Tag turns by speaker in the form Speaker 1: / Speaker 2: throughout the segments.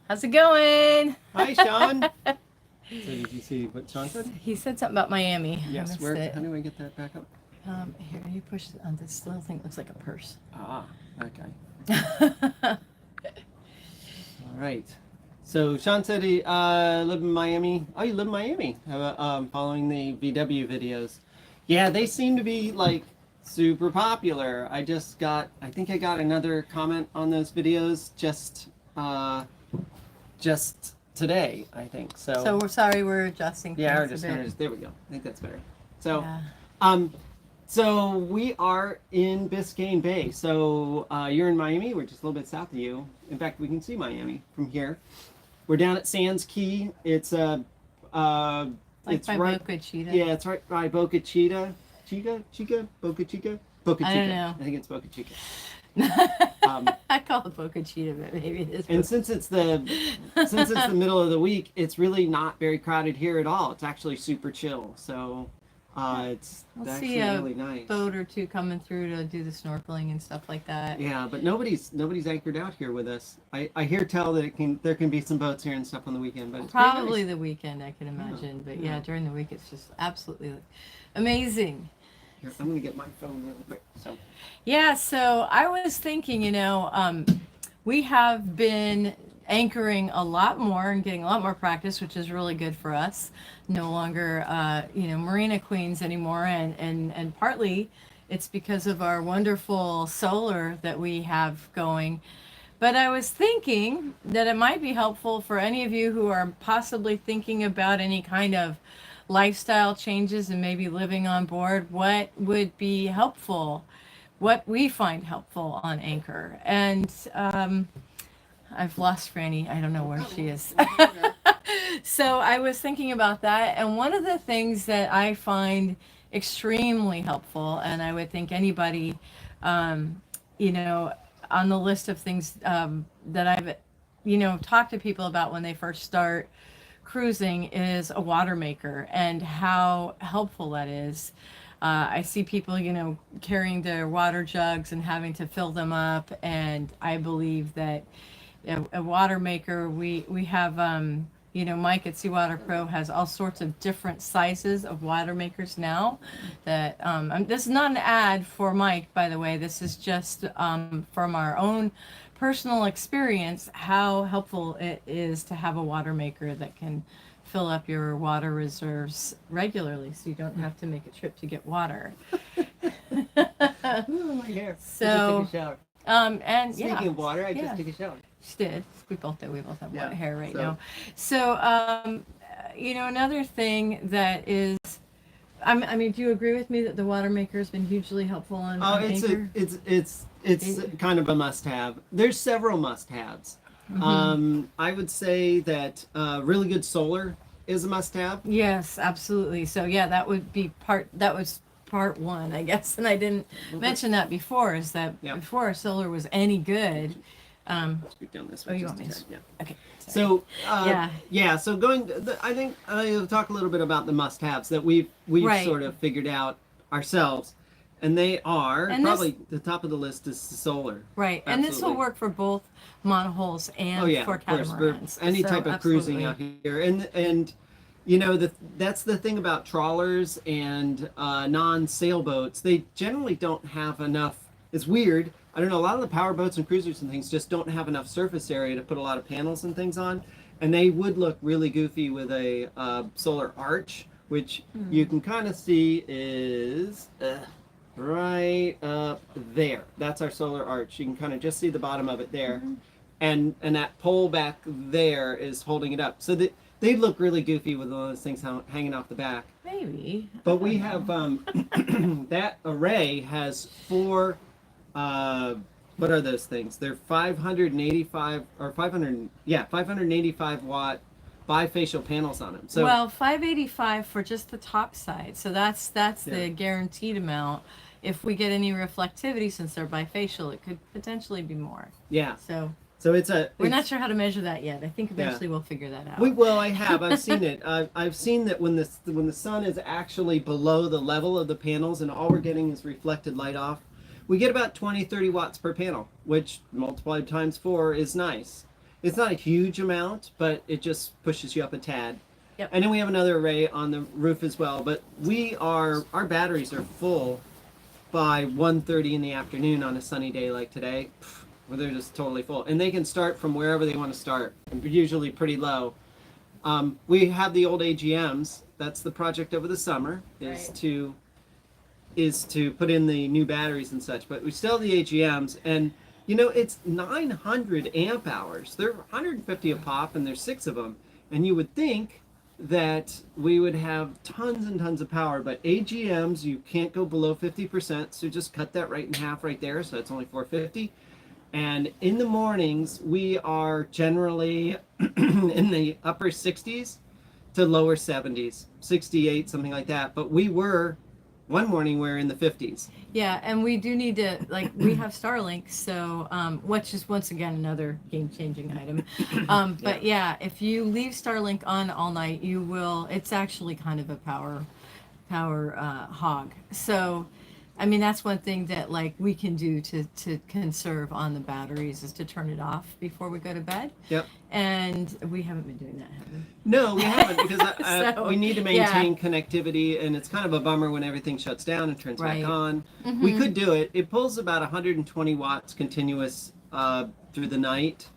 Speaker 1: How's it going?
Speaker 2: Hi, Sean. So did you see what Sean said?
Speaker 1: He said something about Miami. I
Speaker 2: Yes.
Speaker 1: missed
Speaker 2: Where?
Speaker 1: it.
Speaker 2: How do I get that back up?
Speaker 1: Here, you push it on this little thing. It looks like a purse.
Speaker 2: Ah, okay. All right. So Sean said he lived in Miami. Oh, you live in Miami? Following the VW videos. Yeah, they seem to be like super popular. I think I got another comment on those videos just today, I think.
Speaker 1: So we're sorry, we're adjusting.
Speaker 2: Yeah, we're
Speaker 1: things
Speaker 2: just
Speaker 1: a
Speaker 2: gonna
Speaker 1: bit.
Speaker 2: there we go. I think that's better. So,
Speaker 1: Yeah.
Speaker 2: um, so we are in Biscayne Bay. So you're in Miami. We're just a little bit south of you. In fact, we can see Miami from here. We're down at Sands Key. It's
Speaker 1: Like
Speaker 2: it's
Speaker 1: by
Speaker 2: right.
Speaker 1: Boca Cheetah.
Speaker 2: Yeah, it's right by Boca Chica. Boca Chica. Boca Chica.
Speaker 1: I don't know.
Speaker 2: I think it's Boca Chica.
Speaker 1: I call it Boca Cheetah, but maybe it is.
Speaker 2: And since it's the middle of the week, it's really not very crowded here at all. It's actually super chill. So it's
Speaker 1: We'll
Speaker 2: actually
Speaker 1: see a
Speaker 2: really nice.
Speaker 1: boat or two coming through to do the snorkeling and stuff like that.
Speaker 2: Yeah, but nobody's anchored out here with us. I hear tell that there can be some boats here and stuff on the weekend, but it's pretty
Speaker 1: Probably
Speaker 2: nice.
Speaker 1: the weekend, I can imagine. But
Speaker 2: yeah.
Speaker 1: yeah, during the week, it's just absolutely amazing.
Speaker 2: Here, I'm gonna get my phone really quick. So
Speaker 1: Yeah, so I was thinking, we have been anchoring a lot more and getting a lot more practice, which is really good for us. No longer, Marina Queens anymore, and partly it's because of our wonderful solar that we have going. But I was thinking that it might be helpful for any of you who are possibly thinking about any kind of lifestyle changes and maybe living on board, what would be helpful, what we find helpful on Anchor. And I've lost Franny. I don't know where she is. So I was thinking about that. And one of the things that I find extremely helpful, and I would think anybody, on the list of things that I've, talked to people about when they first start cruising is a water maker and how helpful that is. I see people, carrying their water jugs and having to fill them up. And I believe that a water maker, we have, Mike at Seawater Pro has all sorts of different sizes of water makers now that, this is not an ad for Mike, by the way. This is just from our own personal experience, how helpful it is to have a water maker that can fill up your water reserves regularly so you don't have to make a trip to get water.
Speaker 2: ooh, my hair.
Speaker 1: So,
Speaker 2: I just took a shower.
Speaker 1: And
Speaker 2: Speaking
Speaker 1: yeah,
Speaker 2: of water, I
Speaker 1: yeah.
Speaker 2: just took a shower.
Speaker 1: She did. We both did. We both have
Speaker 2: Yeah,
Speaker 1: wet hair right
Speaker 2: so-
Speaker 1: now. So, another thing that is, I mean, do you agree with me that the water maker has been hugely helpful on Anchor?
Speaker 2: It's kind of a must-have. There's several must-haves. I would say that really good solar is a must-have.
Speaker 1: Yes, absolutely. So yeah, that was part one, I guess. And I didn't mention that before, is that
Speaker 2: Yeah.
Speaker 1: before our solar was any good.
Speaker 2: Scoot down this way.
Speaker 1: You
Speaker 2: just
Speaker 1: want me
Speaker 2: a
Speaker 1: to?
Speaker 2: tad, yeah.
Speaker 1: Okay. Sorry.
Speaker 2: So
Speaker 1: Yeah.
Speaker 2: So I think I'll talk a little bit about the must-haves that we've
Speaker 1: Right.
Speaker 2: sort of figured out ourselves, and they are
Speaker 1: And
Speaker 2: probably the top of the list is the solar.
Speaker 1: Right. And this will
Speaker 2: Absolutely.
Speaker 1: work for both monohulls and
Speaker 2: Oh yeah,
Speaker 1: for
Speaker 2: of course,
Speaker 1: catamarans.
Speaker 2: for any
Speaker 1: So,
Speaker 2: type of cruising out
Speaker 1: absolutely.
Speaker 2: here, and that's the thing about trawlers and non-sailboats. They generally don't have enough. It's weird. I don't know. A lot of the power boats and cruisers and things just don't have enough surface area to put a lot of panels and things on, and they would look really goofy with a solar arch, which you can kind of see is right up there. That's our solar arch. You can kind of just see the bottom of it there. And that pole back there is holding it up. So they look really goofy with all those things hanging off the back.
Speaker 1: Maybe.
Speaker 2: But we have that array has four. What are those things? They're 585 or 585 watt bifacial panels on them. So
Speaker 1: Well, 585 for just the top side. So that's
Speaker 2: Yeah.
Speaker 1: the guaranteed amount. If we get any reflectivity, since they're bifacial, it could potentially be more.
Speaker 2: yeah.
Speaker 1: So
Speaker 2: So
Speaker 1: we're not sure how to measure that yet. I think
Speaker 2: Yeah.
Speaker 1: eventually we'll figure that out.
Speaker 2: I've seen it. I've seen that when the sun is actually below the level of the panels and all we're getting is reflected light off, we get about 20-30 watts per panel, which multiplied times 4 is nice. It's not a huge amount, but it just pushes you up a tad.
Speaker 1: Yep.
Speaker 2: And then we have another array on the roof as well. But our batteries are full by 1:30 in the afternoon on a sunny day like today. Where they're just totally full, and they can start from wherever they want to start. Usually pretty low. We have the old AGMs. That's the project over the summer is
Speaker 1: Right.
Speaker 2: to put in the new batteries and such. But we still have the AGMs, and it's 900 amp hours. They're 150 a pop, and there's 6 of them. And you would think that we would have tons and tons of power, but AGMs you can't go below 50%, so just cut that right in half right there. So it's only 450. And in the mornings, we are generally in the upper 60s to lower 70s, 68, something like that. But one morning, we were in the 50s.
Speaker 1: Yeah, and we do need to, like, we have Starlink, so, which is once again another game-changing item. But yeah, if you leave Starlink on all night, it's actually kind of a power hog. So, I mean, that's one thing that like we can do to conserve on the batteries is to turn it off before we go to bed.
Speaker 2: Yep.
Speaker 1: And we haven't been doing that, have we?
Speaker 2: No, we haven't because
Speaker 1: So,
Speaker 2: we need to maintain connectivity, and it's kind of a bummer when everything shuts down and turns
Speaker 1: Right.
Speaker 2: back on. We could do it. It pulls about 120 watts continuous through the night,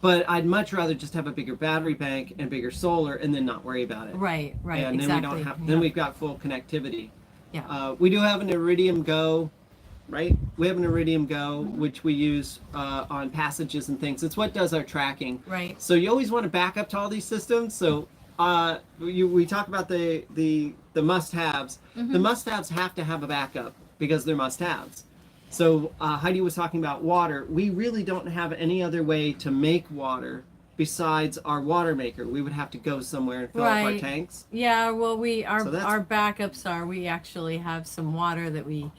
Speaker 2: but I'd much rather just have a bigger battery bank and bigger solar, and then not worry about it.
Speaker 1: Right,
Speaker 2: And then
Speaker 1: exactly.
Speaker 2: we don't have. Then we've got full connectivity.
Speaker 1: Yeah.
Speaker 2: We do have an Iridium Go, right? We have an Iridium Go, which we use on passages and things. It's what does our tracking.
Speaker 1: Right.
Speaker 2: So you always want to back up to all these systems. So we talk about the must-haves. The must-haves have to have a backup because they're must-haves. So Heidi was talking about water. We really don't have any other way to make water besides our water maker. We would have to go somewhere and fill up our
Speaker 1: Right.
Speaker 2: tanks.
Speaker 1: Yeah, well,
Speaker 2: So that's-
Speaker 1: our backups are we actually have some water that we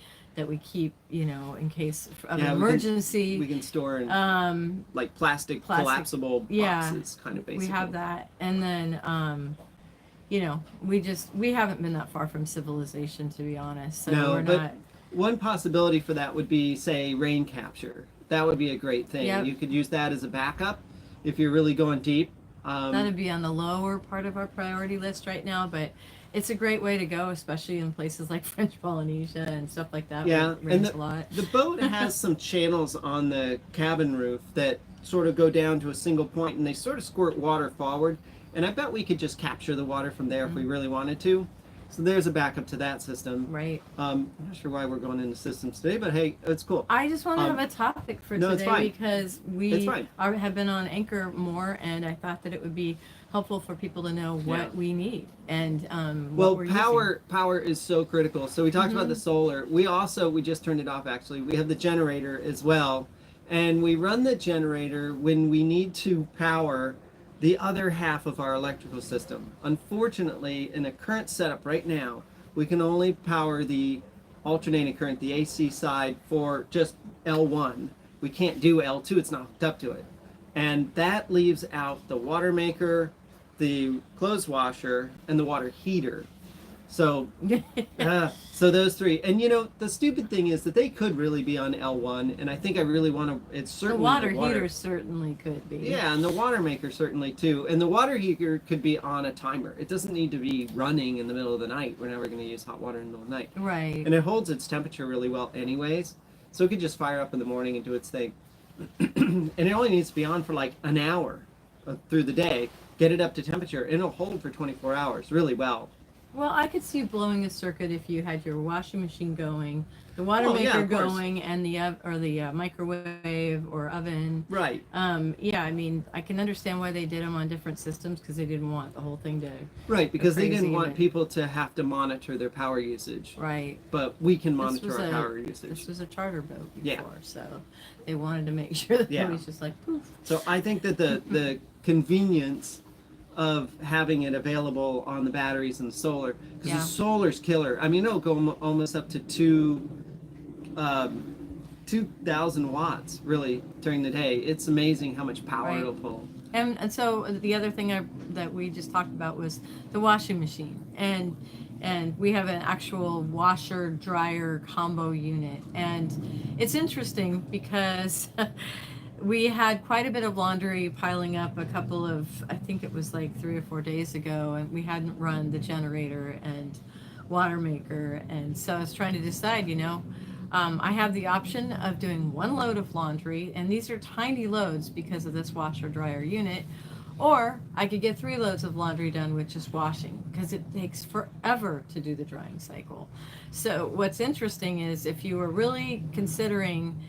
Speaker 1: keep, in case of an emergency.
Speaker 2: We can store in like plastic collapsible
Speaker 1: yeah,
Speaker 2: boxes, kind of basically.
Speaker 1: We have that, and then we haven't been that far from civilization, to be honest. So
Speaker 2: No,
Speaker 1: we're
Speaker 2: but
Speaker 1: not.
Speaker 2: one possibility for that would be, say, rain capture. That would be a great thing.
Speaker 1: Yep.
Speaker 2: You could use that as a backup if you're really going deep.
Speaker 1: That'd be on the lower part of our priority list right now, but it's a great way to go, especially in places like French Polynesia and stuff like that.
Speaker 2: Yeah,
Speaker 1: where it rains a lot.
Speaker 2: The boat has some channels on the cabin roof that sort of go down to a single point, and they sort of squirt water forward. And I bet we could just capture the water from there if we really wanted to. So there's a backup to that system.
Speaker 1: Right.
Speaker 2: I'm not sure why we're going into systems today, but hey, it's cool.
Speaker 1: I just want to have a topic for
Speaker 2: no, it's
Speaker 1: today
Speaker 2: fine.
Speaker 1: because
Speaker 2: It's fine.
Speaker 1: have been on Anchor more, and I thought that it would be helpful for people to know what we need and what we're
Speaker 2: power is so critical. So we talked about the solar. We just turned it off actually. We have the generator as well, and we run the generator when we need to power the other half of our electrical system. Unfortunately, in a current setup right now, we can only power the alternating current, the AC side, for just L1. We can't do L2, it's not hooked up to it. And that leaves out the water maker, the clothes washer, and the water heater. So, so those three. And the stupid thing is that they could really be on L1, and I think I really want to. It's certainly
Speaker 1: the water heater certainly could be.
Speaker 2: Yeah, and the water maker certainly too. And the water heater could be on a timer. It doesn't need to be running in the middle of the night. We're never going to use hot water in the middle of the night.
Speaker 1: Right.
Speaker 2: And it holds its temperature really well anyways. So it could just fire up in the morning and do its thing. And it only needs to be on for like an hour through the day. Get it up to temperature, and it'll hold for 24 hours really well.
Speaker 1: Well, I could see you blowing a circuit if you had your washing machine going, the water
Speaker 2: Oh, yeah,
Speaker 1: maker
Speaker 2: of course.
Speaker 1: going, and the microwave or oven.
Speaker 2: Right.
Speaker 1: Yeah, I mean, I can understand why they did them on different systems because they didn't want the whole thing to.
Speaker 2: Right, because they didn't
Speaker 1: crazy
Speaker 2: want
Speaker 1: and-
Speaker 2: people to have to monitor their power usage.
Speaker 1: Right.
Speaker 2: But we can
Speaker 1: This
Speaker 2: monitor
Speaker 1: was
Speaker 2: our
Speaker 1: a-
Speaker 2: power usage.
Speaker 1: This was a charter boat
Speaker 2: Yeah.
Speaker 1: before, so they wanted to make sure that
Speaker 2: Yeah.
Speaker 1: nobody's just like poof.
Speaker 2: So I think that the convenience of having it available on the batteries and the solar, because
Speaker 1: Yeah.
Speaker 2: the solar's killer. I mean, it'll go almost up to 2,000 watts really during the day. It's amazing how much power
Speaker 1: Right.
Speaker 2: it'll pull.
Speaker 1: And so the other thing that we just talked about was the washing machine, and we have an actual washer dryer combo unit, and it's interesting because we had quite a bit of laundry piling up a couple of, I think it was like 3 or 4 days ago, and we hadn't run the generator and water maker. And so I was trying to decide, I have the option of doing one load of laundry, and these are tiny loads because of this washer dryer unit, or I could get 3 loads of laundry done with just washing, because it takes forever to do the drying cycle. So what's interesting is if you were really considering,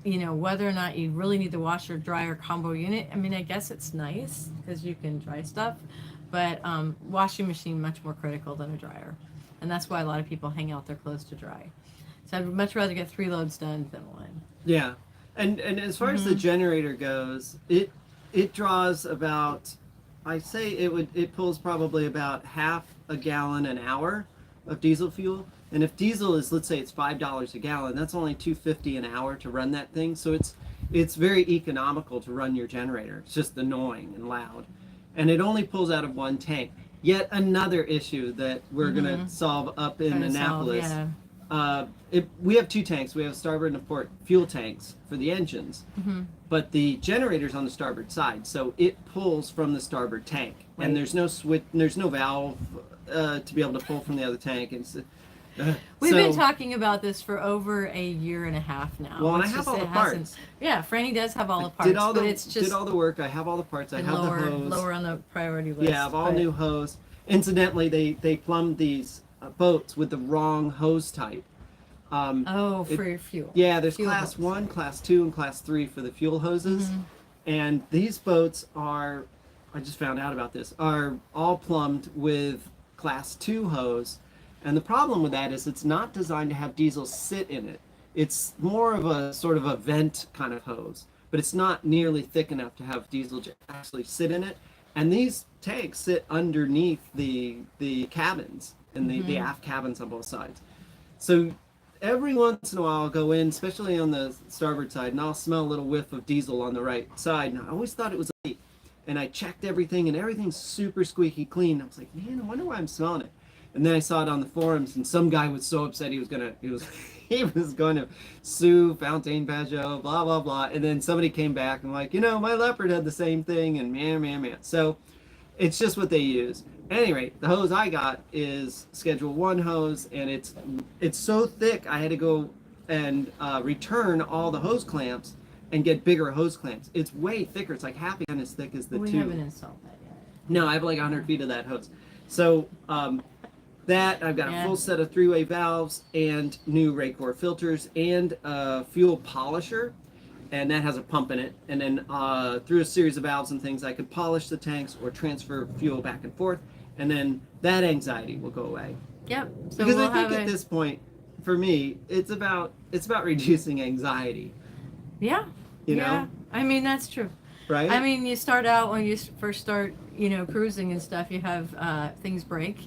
Speaker 1: whether or not you really need the washer dryer combo unit, I mean, I guess it's nice because you can dry stuff, but washing machine much more critical than a dryer. And that's why a lot of people hang out their clothes to dry. So I'd much rather get 3 loads done than one.
Speaker 2: Yeah. And as far as the generator goes, it draws about, I say it pulls probably about half a gallon an hour of diesel fuel. And if diesel is, let's say it's $5 a gallon, that's only $2.50 an hour to run that thing. So it's very economical to run your generator. It's just annoying and loud. And it only pulls out of one tank. Yet another issue that we're going to solve up in Annapolis. We have 2 tanks. We have a starboard and a port fuel tanks for the engines. But the generator's on the starboard side, so it pulls from the starboard tank. Right. And there's no switch, there's no valve to be able to pull from the other tank.
Speaker 1: We've been talking about this for over a year and a half now.
Speaker 2: Well, and I have all the parts.
Speaker 1: Yeah, Franny does have all the parts.
Speaker 2: Did all the work. I have all the parts. I have the hose.
Speaker 1: Lower on the priority list.
Speaker 2: Yeah, I have all new hose. Incidentally, they plumbed these boats with the wrong hose type.
Speaker 1: For your fuel.
Speaker 2: Yeah, there's
Speaker 1: fuel
Speaker 2: class
Speaker 1: hose.
Speaker 2: 1, class 2, and class 3 for the fuel hoses. And these boats are, I just found out about this, are all plumbed with class 2 hose. And the problem with that is it's not designed to have diesel sit in it. It's more of a sort of a vent kind of hose, but it's not nearly thick enough to have diesel actually sit in it. And these tanks sit underneath the cabins and the aft cabins on both sides. So every once in a while I'll go in, especially on the starboard side, and I'll smell a little whiff of diesel on the right side. And I always thought it was a leak. And I checked everything, and everything's super squeaky clean. I was like, man, I wonder why I'm smelling it. And then I saw it on the forums, and some guy was so upset he was going to sue Fontaine Pajot, blah, blah, blah. And then somebody came back and like, my Leopard had the same thing, and man. So it's just what they use. At any rate, the hose I got is Schedule 1 hose, and it's so thick I had to go and return all the hose clamps and get bigger hose clamps. It's way thicker. It's like half as thick as the tube.
Speaker 1: We haven't installed that yet.
Speaker 2: No, I have like 100 feet of that hose. So that, I've got a full set of 3-way valves and new Raycor filters and a fuel polisher, and that has a pump in it. And then through a series of valves and things, I could polish the tanks or transfer fuel back and forth, and then that anxiety will go away.
Speaker 1: Yep. So
Speaker 2: because I think at this point, for me, it's about reducing anxiety.
Speaker 1: Yeah.
Speaker 2: You know?
Speaker 1: I mean, that's true.
Speaker 2: Right?
Speaker 1: I mean, you start out when you first start, cruising and stuff, you have things break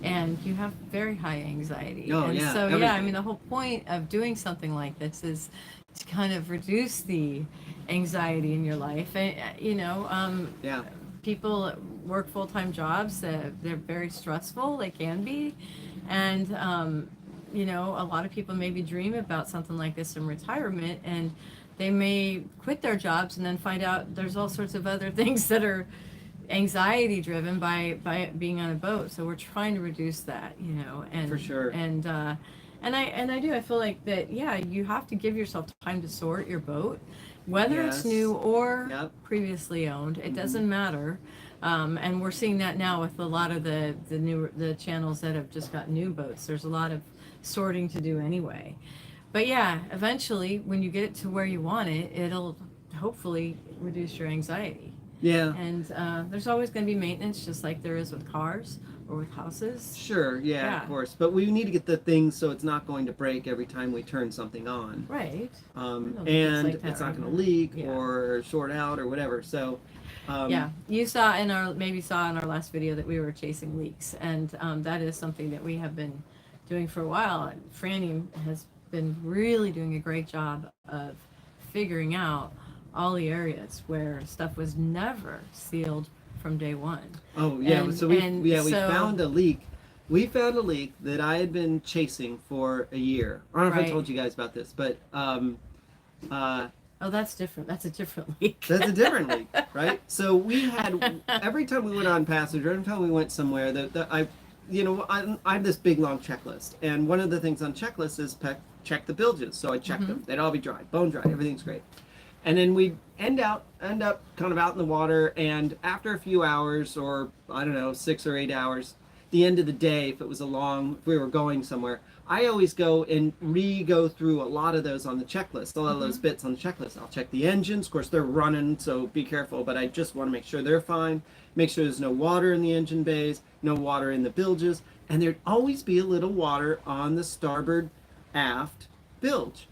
Speaker 1: and you have very high anxiety.
Speaker 2: Oh,
Speaker 1: and
Speaker 2: yeah.
Speaker 1: So,
Speaker 2: everything.
Speaker 1: I mean, the whole point of doing something like this is to kind of reduce the anxiety in your life. And, people work full-time jobs. They're very stressful. They can be. And, a lot of people maybe dream about something like this in retirement, and they may quit their jobs and then find out there's all sorts of other things that are anxiety driven by being on a boat. So we're trying to reduce that, and
Speaker 2: for sure.
Speaker 1: And I feel like that, you have to give yourself time to sort your boat, whether it's new or previously owned. It doesn't matter. And we're seeing that now with a lot of the channels that have just got new boats. There's a lot of sorting to do anyway. But eventually, when you get it to where you want it, it'll hopefully reduce your anxiety.
Speaker 2: Yeah.
Speaker 1: And there's always going to be maintenance, just like there is with cars or with houses.
Speaker 2: Sure, of course. But we need to get the things so it's not going to break every time we turn something on.
Speaker 1: Right.
Speaker 2: And it's not going to leak or short out or whatever. So.
Speaker 1: You saw in our last video that we were chasing leaks, and that is something that we have been doing for a while. Franny has been really doing a great job of figuring out all the areas where stuff was never sealed from day one.
Speaker 2: Oh yeah, we found a leak. We found a leak that I had been chasing for a year. I don't know if I told you guys about this, but
Speaker 1: Oh, that's different. That's a different leak.
Speaker 2: That's a different leak, right? So we had every time we went on passage, or every time we went somewhere, I have this big long checklist, and one of the things on checklist is check the bilges. So I checked them; they'd all be dry, bone dry, everything's great. And then we end up kind of out in the water, and after a few hours, or I don't know, 6 or 8 hours, the end of the day, if we were going somewhere, I always go and go through a lot of those on the checklist, a lot of those bits on the checklist. I'll check the engines. Of course, they're running, so be careful, but I just want to make sure they're fine, make sure there's no water in the engine bays, no water in the bilges, and there'd always be a little water on the starboard aft bilge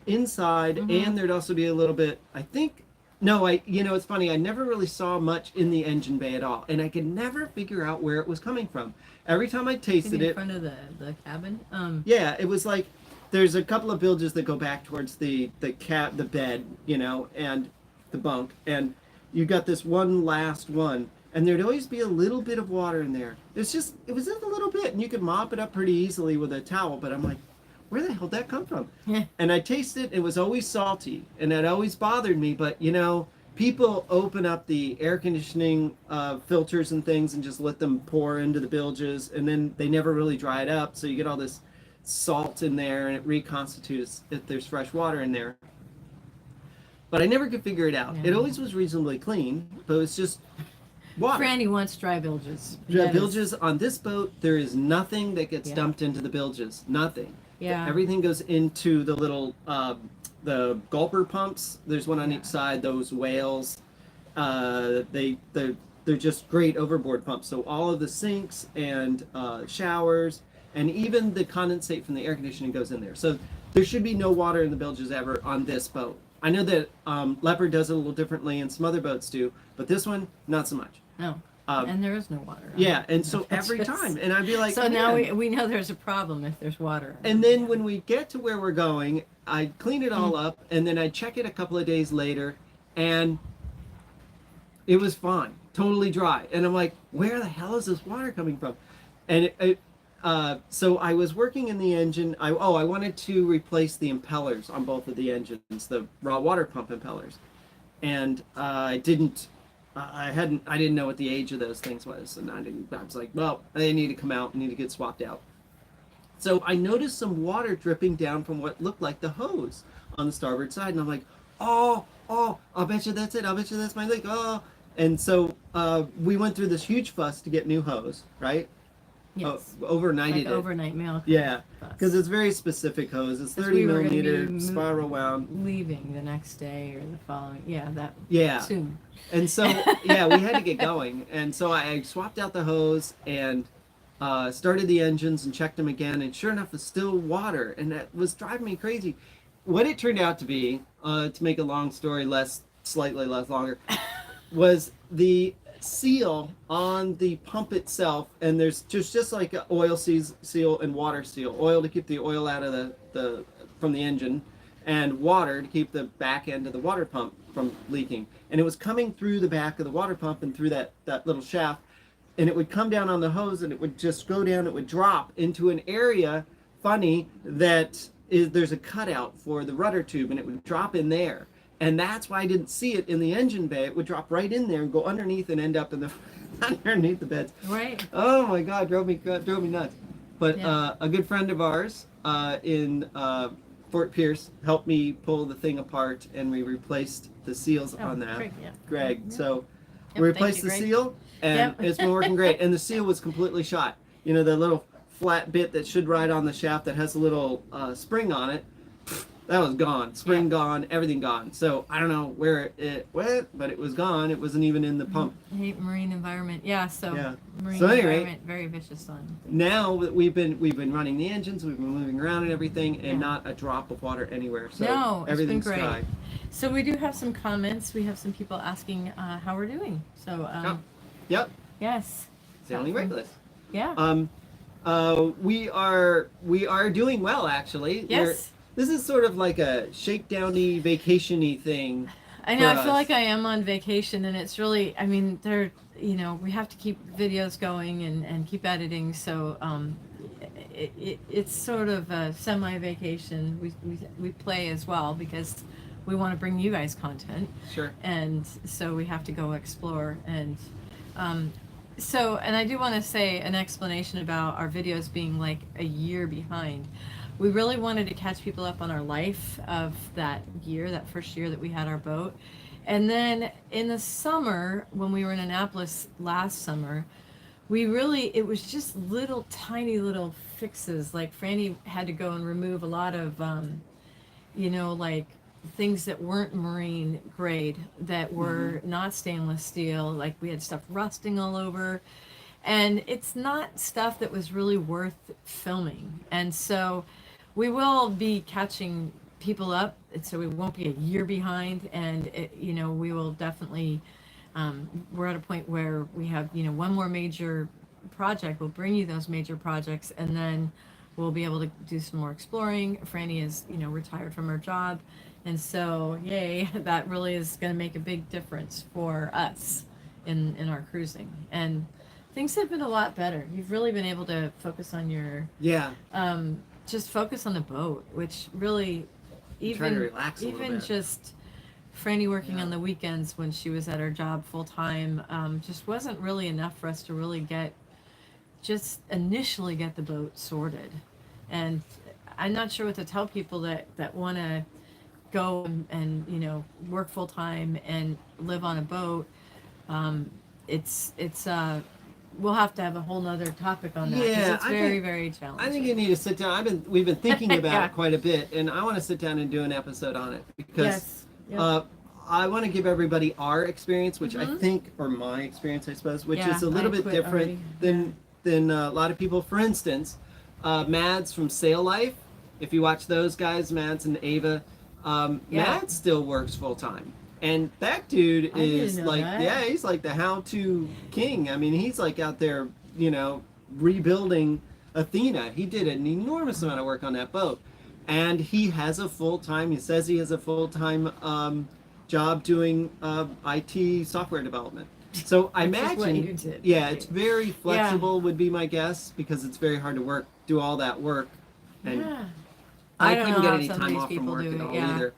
Speaker 2: inside, and there'd also be a little bit, I think, no, it's funny, I never really saw much in the engine bay at all, and I could never figure out where it was coming from. Every time I tasted
Speaker 1: in
Speaker 2: it,
Speaker 1: front of the cabin.
Speaker 2: yeah, it was like there's a couple of bilges that go back towards the bed, and the bunk, and you got this one last one, and there'd always be a little bit of water in there. It was just a little bit, and you could mop it up pretty easily with a towel, but I'm like, where the hell did that come from? And I tasted it was always salty, and that always bothered me, but people open up the air conditioning filters and things and just let them pour into the bilges, and then they never really dry it up, so you get all this salt in there, and it reconstitutes if there's fresh water in there. But I never could figure it out. It always was reasonably clean, but it was just water.
Speaker 1: Franny wants dry bilges.
Speaker 2: Bilges on this boat, there is nothing that gets dumped into the bilges. Nothing.
Speaker 1: Yeah.
Speaker 2: Everything goes into the little the gulper pumps. There's one on each side. Those whales, they're just great overboard pumps. So all of the sinks and showers, and even the condensate from the air conditioning goes in there. So there should be no water in the bilges ever on this boat. I know that Leopard does it a little differently, and some other boats do, but this one, not so much.
Speaker 1: No. And there is no water.
Speaker 2: Yeah, and so every time, and I'd be like,
Speaker 1: so now we know there's a problem if there's water.
Speaker 2: And then when we get to where we're going, I clean it all up, and then I check it a couple of days later, and it was fine, totally dry. And I'm like, where the hell is this water coming from? And so I was working in the engine. I wanted to replace the impellers on both of the engines, the raw water pump impellers, and I didn't know what the age of those things was, and I was like, well, they need to come out and need to get swapped out. So I noticed some water dripping down from what looked like the hose on the starboard side, and I'm like, oh, I'll bet you that's it. I'll bet you that's my leak. Oh, and so we went through this huge fuss to get new hose, right?
Speaker 1: Yes.
Speaker 2: Overnighted it.
Speaker 1: Overnight milk.
Speaker 2: Yeah, because it's very specific hose. It's 30 millimeter spiral wound.
Speaker 1: Leaving the next day or the following. Yeah, soon.
Speaker 2: And so, yeah, we had to get going. And so I swapped out the hose and started the engines and checked them again. And sure enough, it's still water. And that was driving me crazy. What it turned out to be, to make a long story slightly less longer, was the seal on the pump itself. And there's just like an oil seal and water seal. Oil to keep the oil out of from the engine, and water to keep the back end of the water pump from leaking. And it was coming through the back of the water pump and through that little shaft, and it would come down on the hose, and it would just go down, it would drop into an area, there's a cutout for the rudder tube, and it would drop in there. And that's why I didn't see it in the engine bay. It would drop right in there and go underneath and end up in the underneath the beds.
Speaker 1: Right.
Speaker 2: Oh my God, drove me nuts. But a good friend of ours in Fort Pierce helped me pull the thing apart, and we replaced the seals on that. Greg.
Speaker 1: Yep.
Speaker 2: So we replaced the seal, and it's been working great. And the seal was completely shot. The little flat bit that should ride on the shaft that has a little spring on it, that was gone. Spring gone, everything gone. So I don't know where it went, but it was gone. It wasn't even in the pump.
Speaker 1: I hate marine environment. Marine environment, very vicious on.
Speaker 2: Now that we've been running the engines, we've been moving around and everything, and not a drop of water anywhere. So everything's
Speaker 1: been great.
Speaker 2: dry.
Speaker 1: So we do have some comments. We have some people asking how we're doing. So
Speaker 2: Yep.
Speaker 1: yes.
Speaker 2: Sounding reckless.
Speaker 1: Yeah.
Speaker 2: We are doing well, actually.
Speaker 1: Yes.
Speaker 2: This is sort of like a shakedowny, vacation-y thing.
Speaker 1: I know. I feel like I am on vacation, and it's really. I mean, we have to keep videos going and keep editing. So it's sort of a semi-vacation. We play as well because we want to bring you guys content.
Speaker 2: Sure.
Speaker 1: And so we have to go explore. And and I do want to say an explanation about our videos being like a year behind. We really wanted to catch people up on our life of that year, that first year that we had our boat. And then in the summer, when we were in Annapolis last summer, it was just little tiny little fixes. Like Franny had to go and remove a lot of, like things that weren't marine grade, that were not stainless steel. Like we had stuff rusting all over. And it's not stuff that was really worth filming. And so we will be catching people up. And so we won't be a year behind. And, we will definitely, we're at a point where we have, one more major project. We'll bring you those major projects, and then we'll be able to do some more exploring. Franny is, retired from her job. And so, yay, that really is going to make a big difference for us in our cruising. And things have been a lot better. You've really been able to focus on your just focus on the boat, which really
Speaker 2: Trying to relax a little
Speaker 1: even
Speaker 2: bit.
Speaker 1: just Franny working on the weekends when she was at her job full time just wasn't really enough for us to really initially get the boat sorted. And I'm not sure what to tell people that want to go and work full time and live on a boat. It's we'll have to have a whole nother topic on that, 'cause
Speaker 2: Yeah,
Speaker 1: it's very challenging.
Speaker 2: I think you need to sit down. We've been thinking about it quite a bit, and I want to sit down and do an episode on it because
Speaker 1: Yes. Yep.
Speaker 2: I want to give everybody our experience, which I think, or my experience, I suppose, which is a little bit different than a lot of people. For instance, Mads from Sail Life. If you watch those guys, Mads and Ava, Mads still works full time. And that dude is like, he's like the how-to king. I mean, he's like out there, rebuilding Athena. He did an enormous amount of work on that boat. And he has a full-time, he says he has a full-time job doing IT software development. So I imagine, it's very flexible would be my guess, because it's very hard to do all that work. And I couldn't get any time off from work at all either.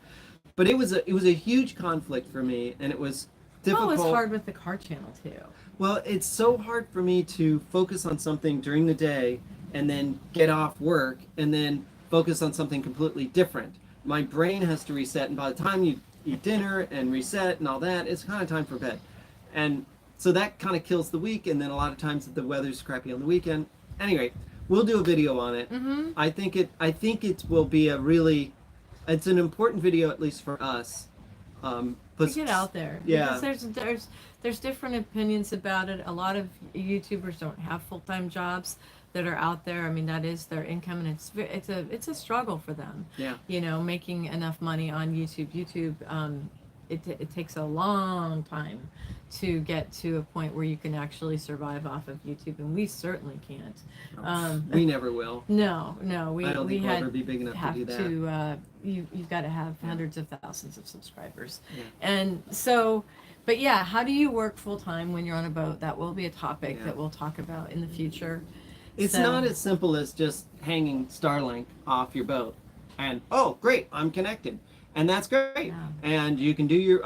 Speaker 2: But it was a huge conflict for me, and it was difficult.
Speaker 1: Well, it was hard with the car channel too.
Speaker 2: Well, it's so hard for me to focus on something during the day and then get off work and then focus on something completely different. My brain has to reset, and by the time you eat dinner and reset and all that, it's kind of time for bed. And so that kind of kills the week, and then a lot of times the weather's crappy on the weekend. Anyway, we'll do a video on it.
Speaker 1: Mm-hmm.
Speaker 2: I think it will be it's an important video, at least for us.
Speaker 1: To get out there.
Speaker 2: Yeah.
Speaker 1: Because there's different opinions about it. A lot of YouTubers don't have full-time jobs that are out there. I mean, that is their income, and it's a struggle for them.
Speaker 2: Yeah.
Speaker 1: Making enough money on YouTube. YouTube, it takes a long time to get to a point where you can actually survive off of YouTube, and we certainly can't.
Speaker 2: We never will.
Speaker 1: No,
Speaker 2: I don't think we'll ever be big enough to do that. You've got to have hundreds of thousands of subscribers. Yeah. And so, but yeah, how do you work full time when you're on a boat? That will be a topic that we'll talk about in the future. It's not as simple as just hanging Starlink off your boat and, oh, great, I'm connected. And that's great. Yeah. And you can do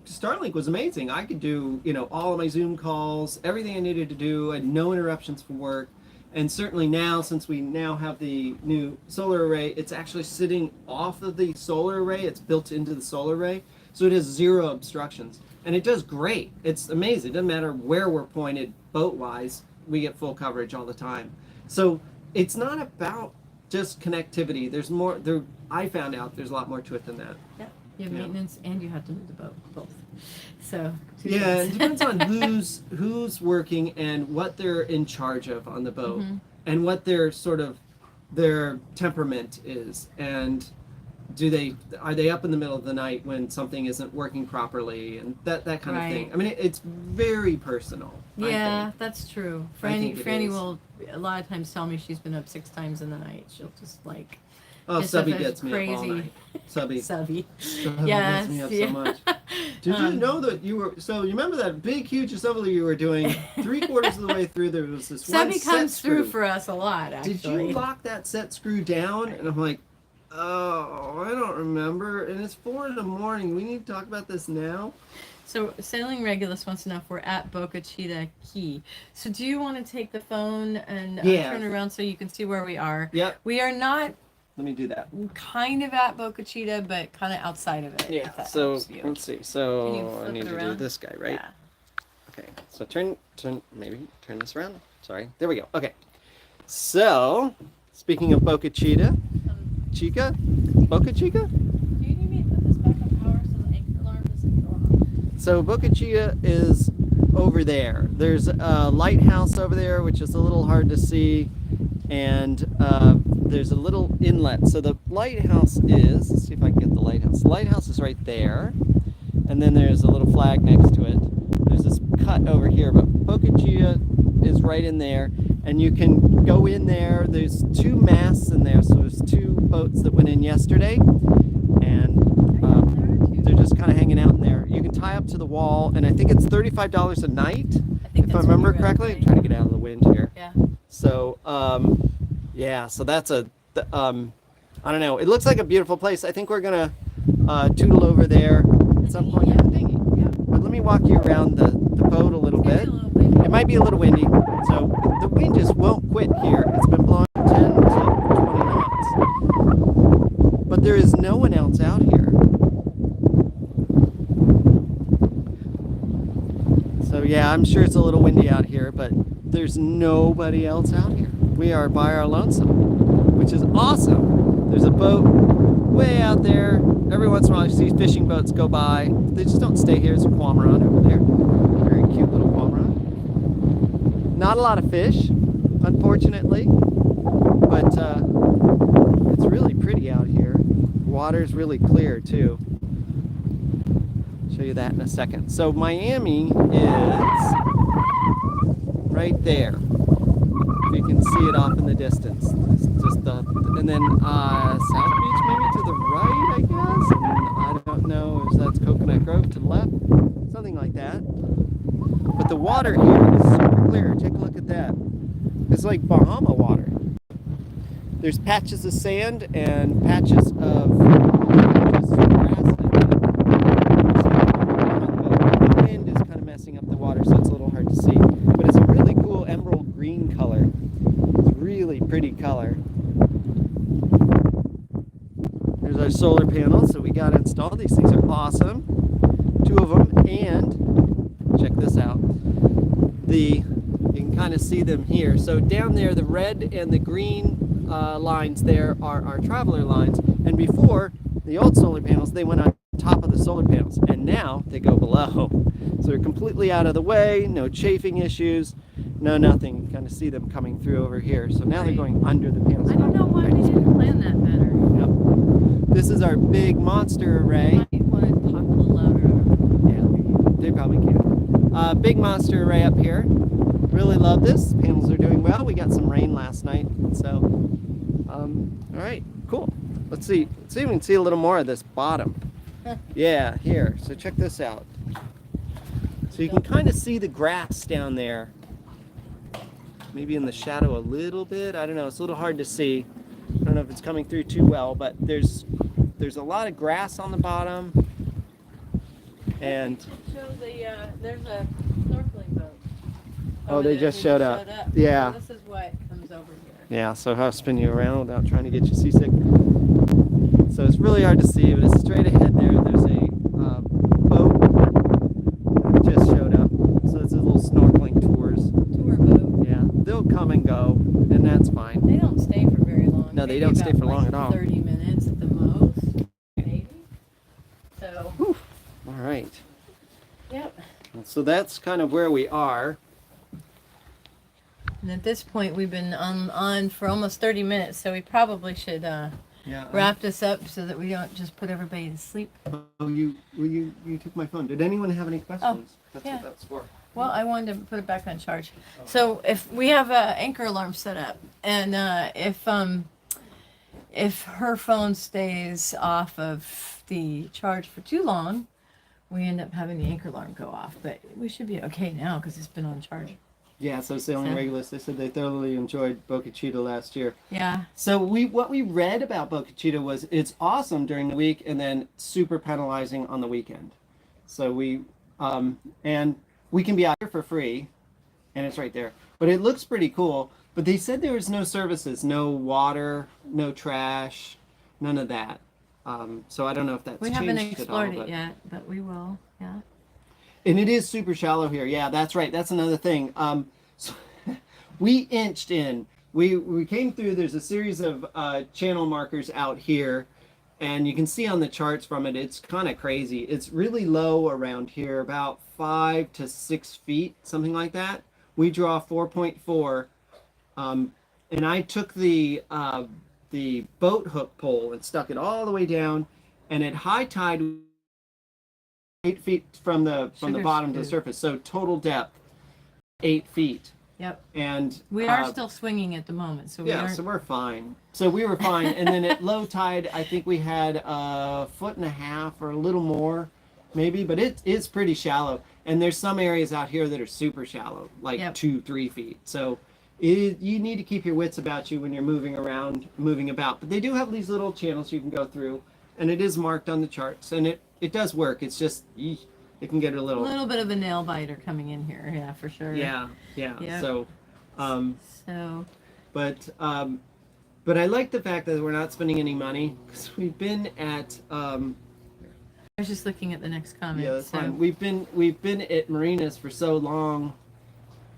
Speaker 2: Starlink was amazing. I could do, all of my Zoom calls, everything I needed to do. I had no interruptions from work. And certainly now, since we now have the new solar array, it's actually sitting off of the solar array. It's built into the solar array. So it has zero obstructions. And it does great. It's amazing. It doesn't matter where we're pointed boat-wise. We get full coverage all the time. So it's not about just connectivity. There's more. I found out there's a lot more to it than that.
Speaker 1: Yeah. You have maintenance, and you have to move the boat, both. So
Speaker 2: it depends on who's working and what they're in charge of on the boat, and what their their temperament is, and are they up in the middle of the night when something isn't working properly, and that kind of thing. I mean, it's very personal.
Speaker 1: Yeah, that's true. Franny will a lot of times tell me she's been up 6 times in the night. She'll just like.
Speaker 2: Oh, Subby gets me up all night. Subby.
Speaker 1: Yes.
Speaker 2: Gets me up so much. Did you know that you were? So you remember that big, huge assembly you were doing? 3/4 of the way through, there was this one
Speaker 1: Subby
Speaker 2: set
Speaker 1: comes
Speaker 2: screw.
Speaker 1: through for us a lot. Actually.
Speaker 2: Did you lock that set screw down? And I'm like, Oh, I don't remember. And it's 4 in the morning. We need to talk about this now.
Speaker 1: So Sailing Regulus wants to know if we're at Boca Chica Key. So do you want to take the phone and
Speaker 2: Yeah.
Speaker 1: turn it around so you can see where we are?
Speaker 2: Yep.
Speaker 1: We are not
Speaker 2: Let me do that.
Speaker 1: kind of at Boca Chica, but kind of outside of it.
Speaker 2: Yeah.
Speaker 1: if that
Speaker 2: So
Speaker 1: helps you.
Speaker 2: let's see.
Speaker 1: Can you
Speaker 2: So I
Speaker 1: flip
Speaker 2: need
Speaker 1: it
Speaker 2: to do
Speaker 1: around?
Speaker 2: this guy, right?
Speaker 1: Yeah.
Speaker 2: Okay. So maybe turn this around. Sorry. There we go. Okay. So speaking of Boca Chica, Boca Chica.
Speaker 1: Do you need me to put this back on power so the anchor alarm doesn't go off?
Speaker 2: So Boca Chica is over there. There's a lighthouse over there, which is a little hard to see, and there's a little inlet. So the lighthouse is, let's see if I can get the lighthouse. The lighthouse is right there, and then there's a little flag next to it. There's this cut over here, but Boca Chica is right in there, and you can go in there. There's 2 masts in there, so there's 2 boats that went in yesterday, and they're just kind of hanging out in there. You can tie up to the wall, and I think it's $35 a night, if I remember correctly. I'm trying to get out of the wind here.
Speaker 1: Yeah.
Speaker 2: So, yeah, so that's I don't know. It looks like a beautiful place. I think we're gonna tootle over there at some point.
Speaker 1: Yeah.
Speaker 2: But let me walk you around the boat a little bit. It might be a little windy, so the wind just won't quit here. It's been blowing 10 to 20 knots. But there is no one else out here. So yeah, I'm sure it's a little windy out here, but there's nobody else out here. We are by our lonesome, which is awesome. There's a boat way out there. Every once in a while you see fishing boats go by. They just don't stay here. There's a cormorant over there. Very cute little cormorant. Not a lot of fish, unfortunately, but it's really pretty out here. Water's really clear too. Show you that in a second. So Miami is right there. You can see it off in the distance. It's just and then South Beach maybe to the right, I guess. And I don't know if that's Coconut Grove to the left, something like that. But the water here is super clear. Take a look at that. It's like Bahama water. There's patches of sand and patches of just grass. The wind is kind of messing up the water, so it's a little hard to see. But it's a really cool emerald green color. It's a really pretty color. There's our solar panels that we got installed. These things are awesome. 2 of them, and check this out. You can kind of see them here. So down there, the red and the green lines there are our traveler lines. And before, the old solar panels, they went on top of the solar panels, and now they go below. So they're completely out of the way, no chafing issues, no nothing. You kind of see them coming through over here. So now they're going under the panels.
Speaker 1: I don't know why we didn't plan that better.
Speaker 2: Yep. This is our big monster array.
Speaker 1: You want to talk a little louder?
Speaker 2: Yeah, they probably can. Big monster array up here. Really love this. Panels are doing well. We got some rain last night, so all right, cool. Let's see if we can see a little more of this bottom. Yeah, here. So check this out. So you can kind of see the grass down there. Maybe in the shadow a little bit. I don't know. It's a little hard to see. I don't know if it's coming through too well, but there's a lot of grass on the bottom. And
Speaker 1: There's a snorkeling boat.
Speaker 2: oh, they just showed up. Yeah.
Speaker 1: So this is what comes over here.
Speaker 2: Yeah, so I'll spin you around without trying to get you seasick. So it's really hard to see, but it's straight ahead there. There's a boat that just showed up. So it's a little snorkeling tours.
Speaker 1: Tour boat.
Speaker 2: Yeah, they'll come and go, and that's fine.
Speaker 1: They don't stay for very long.
Speaker 2: No, they
Speaker 1: Maybe
Speaker 2: don't stay
Speaker 1: about,
Speaker 2: for long at all.
Speaker 1: 30 minutes at the most, maybe. So.
Speaker 2: Whew. All right.
Speaker 1: Yep.
Speaker 2: So that's kind of where we are.
Speaker 1: And at this point, we've been on for almost 30 minutes, so we probably should wrap this up so that we don't just put everybody to sleep.
Speaker 2: Oh, you took my phone. Did anyone have any questions? That's
Speaker 1: yeah.
Speaker 2: what that's for.
Speaker 1: Well, I wanted to put it back on charge. So if we have an anchor alarm set up, and if her phone stays off of the charge for too long, we end up having the anchor alarm go off. But we should be okay now because it's been on charge
Speaker 2: Yeah, so sailing regulars, they said they thoroughly enjoyed Boca Chica last year.
Speaker 1: Yeah.
Speaker 2: So what we read about Boca Chica was it's awesome during the week and then super penalizing on the weekend. So and we can be out here for free, and it's right there. But it looks pretty cool. But they said there was no services, no water, no trash, none of that. So I don't know if that's
Speaker 1: We
Speaker 2: changed
Speaker 1: haven't
Speaker 2: at all.
Speaker 1: explored
Speaker 2: But
Speaker 1: it yet, but we will. Yeah.
Speaker 2: and it is super shallow here. Yeah, that's right. That's another thing. So we inched in. We came through. There's a series of channel markers out here, and you can see on the charts from it. It's kind of crazy. It's really low around here, about 5 to 6 feet, something like that. We draw 4.4, and I took the boat hook pole and stuck it all the way down, and at high tide 8 feet from the bottom to the surface. So total depth 8 feet.
Speaker 1: Yep.
Speaker 2: And
Speaker 1: we are still swinging at the moment, so
Speaker 2: so we're fine. So we were fine. And then at low tide, I think we had a foot and a half or a little more, maybe. But it is pretty shallow. And there's some areas out here that are super shallow, like 2-3 feet. So you need to keep your wits about you when you're moving about. But they do have these little channels you can go through, and it is marked on the charts, and it does work. It's just it can get a little
Speaker 1: bit of a nail biter coming in here. Yeah, for sure.
Speaker 2: Yeah.
Speaker 1: Yep.
Speaker 2: So,
Speaker 1: but
Speaker 2: I like the fact that we're not spending any money because we've been at.
Speaker 1: I was just looking at the next comment.
Speaker 2: Yeah, that's fine. We've been at marinas for so long,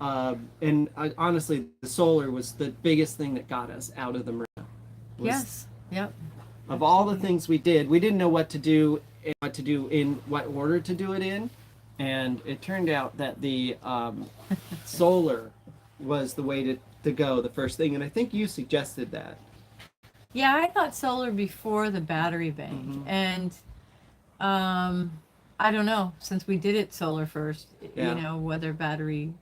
Speaker 2: and honestly, the solar was the biggest thing that got us out of the marina.
Speaker 1: Yes. Yep.
Speaker 2: Of all the things we didn't know what to do in what order to do it in, and it turned out that the solar was the way to go, the first thing, and I think you suggested that.
Speaker 1: Yeah, I thought solar before the battery bank, and I don't know, since we did it solar first, whether battery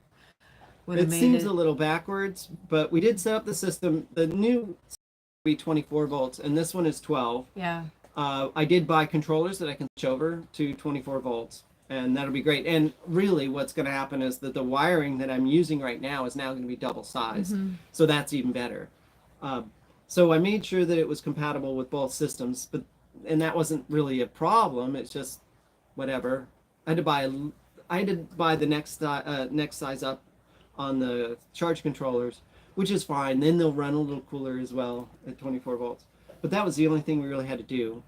Speaker 1: would have made it.
Speaker 2: It seems a little backwards, but we did set up the system. The new be 24 volts, and this one is 12.
Speaker 1: Yeah.
Speaker 2: I did buy controllers that I can switch over to 24 volts, and that'll be great. And really what's going to happen is that the wiring that I'm using right now is now going to be double size. So that's even better. So I made sure that it was compatible with both systems, and that wasn't really a problem. It's just whatever. I had to buy the next size up on the charge controllers, which is fine. Then they'll run a little cooler as well at 24 volts. But that was the only thing we really had to do.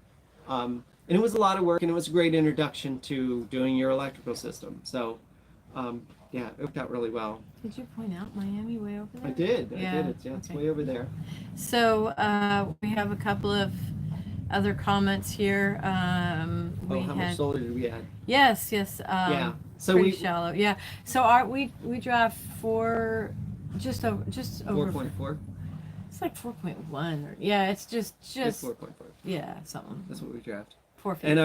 Speaker 2: And it was a lot of work, and it was a great introduction to doing your electrical system. So, yeah, it worked out really well.
Speaker 1: Did you point out Miami way over there?
Speaker 2: I did. It's way over there.
Speaker 1: So we have a couple of other comments here.
Speaker 2: How much solar did we add?
Speaker 1: Yes.
Speaker 2: Yeah. So
Speaker 1: pretty shallow. Yeah. So we draft just over
Speaker 2: 4.4.
Speaker 1: It's like 4.1 or it's just
Speaker 2: It's 4.4.
Speaker 1: Yeah, something.
Speaker 2: That's what we draft.
Speaker 1: 4 feet.
Speaker 2: And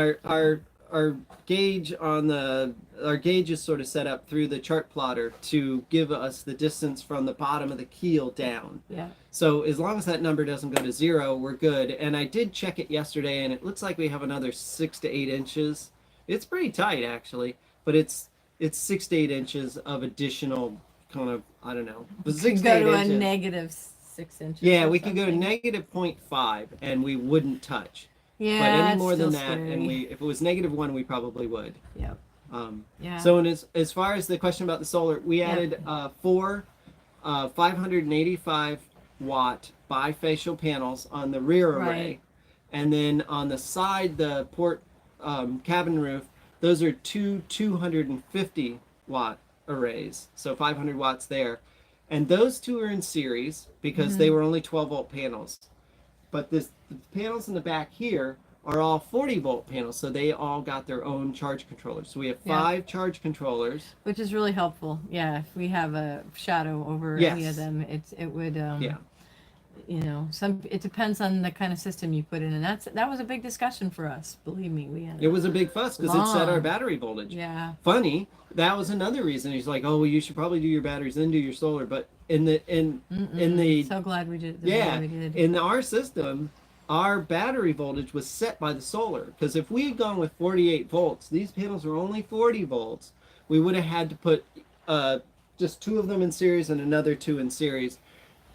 Speaker 2: our gauge is sort of set up through the chart plotter to give us the distance from the bottom of the keel down.
Speaker 1: Yeah.
Speaker 2: So as long as that number doesn't go to 0, we're good. And I did check it yesterday, and it looks like we have another 6 to 8 inches. It's pretty tight actually, but it's 6 to 8 inches of additional kind of, I don't know.
Speaker 1: We could go to a negative 6 inches.
Speaker 2: Yeah, we could go to negative 0.5 and we wouldn't touch.
Speaker 1: Yeah,
Speaker 2: but any more than that,
Speaker 1: scary.
Speaker 2: and if it was -1, we probably would.
Speaker 1: Yep. Yeah.
Speaker 2: So as far as the question about the solar, we added 4 585 watt bifacial panels on the rear array,
Speaker 1: Right.
Speaker 2: and then on the side, the port cabin roof, those are 250 watt arrays, so 500 watts there, and those two are in series because they were only 12 volt panels. But the panels in the back here are all 40 volt panels, so they all got their own charge controllers. So we have 5 charge controllers,
Speaker 1: which is really helpful. Yeah, if we have a shadow over any of them, it would. It depends on the kind of system you put in, and that was a big discussion for us. Believe me, it
Speaker 2: was a big fuss because it set our battery voltage.
Speaker 1: Yeah.
Speaker 2: Funny, that was another reason. He's like, "Oh, well, you should probably do your batteries, then do your solar." But in the
Speaker 1: so glad we did.
Speaker 2: Yeah,
Speaker 1: we did.
Speaker 2: in our system, our battery voltage was set by the solar. Because if we had gone with 48 volts, these panels were only 40 volts. We would have had to put just 2 of them in series and another 2 in series.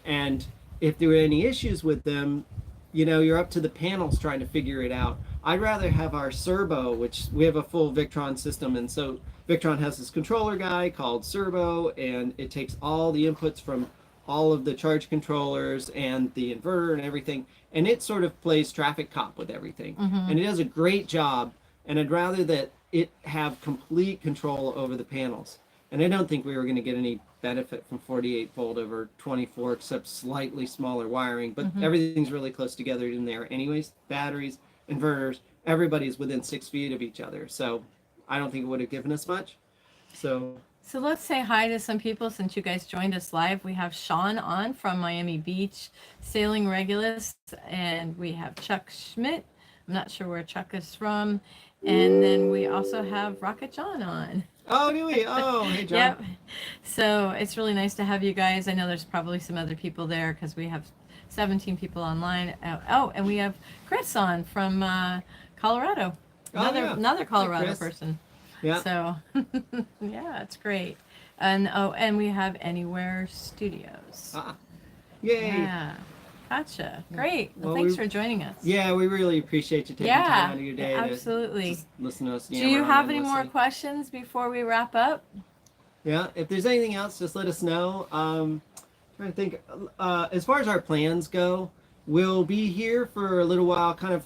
Speaker 2: And if there were any issues with them, you're up to the panels trying to figure it out. I'd rather have our Serbo, which we have a full Victron system, and so Victron has this controller guy called Serbo, and it takes all the inputs from all of the charge controllers and the inverter and everything, and it sort of plays traffic cop with everything. And it does a great job, and I'd rather that it have complete control over the panels. And I don't think we were going to get any benefit from 48 volt over 24, except slightly smaller wiring, but everything's really close together in there anyways. Batteries, inverters, everybody's within 6 feet of each other, so I don't think it would have given us much. So
Speaker 1: let's say hi to some people since you guys joined us live. We have Sean on from Miami Beach, Sailing Regulus, and we have Chuck Schmidt. I'm not sure where Chuck is from. And then we also have Rocket John on.
Speaker 2: Oh, do we? Oh, hey, John.
Speaker 1: Yep. So it's really nice to have you guys. I know there's probably some other people there because we have 17 people online. Oh, and we have Chris on from Colorado. Another Colorado person.
Speaker 2: Yeah.
Speaker 1: So, yeah, it's great. And we have Anywhere Studios.
Speaker 2: Yay.
Speaker 1: Yeah. Gotcha. Great. Well, thanks for joining us.
Speaker 2: Yeah, we really appreciate you taking time out of your day
Speaker 1: absolutely.
Speaker 2: to just listen to us.
Speaker 1: Do you have any more questions before we wrap up?
Speaker 2: Yeah, if there's anything else, just let us know. Trying to think. As far as our plans go, we'll be here for a little while, kind of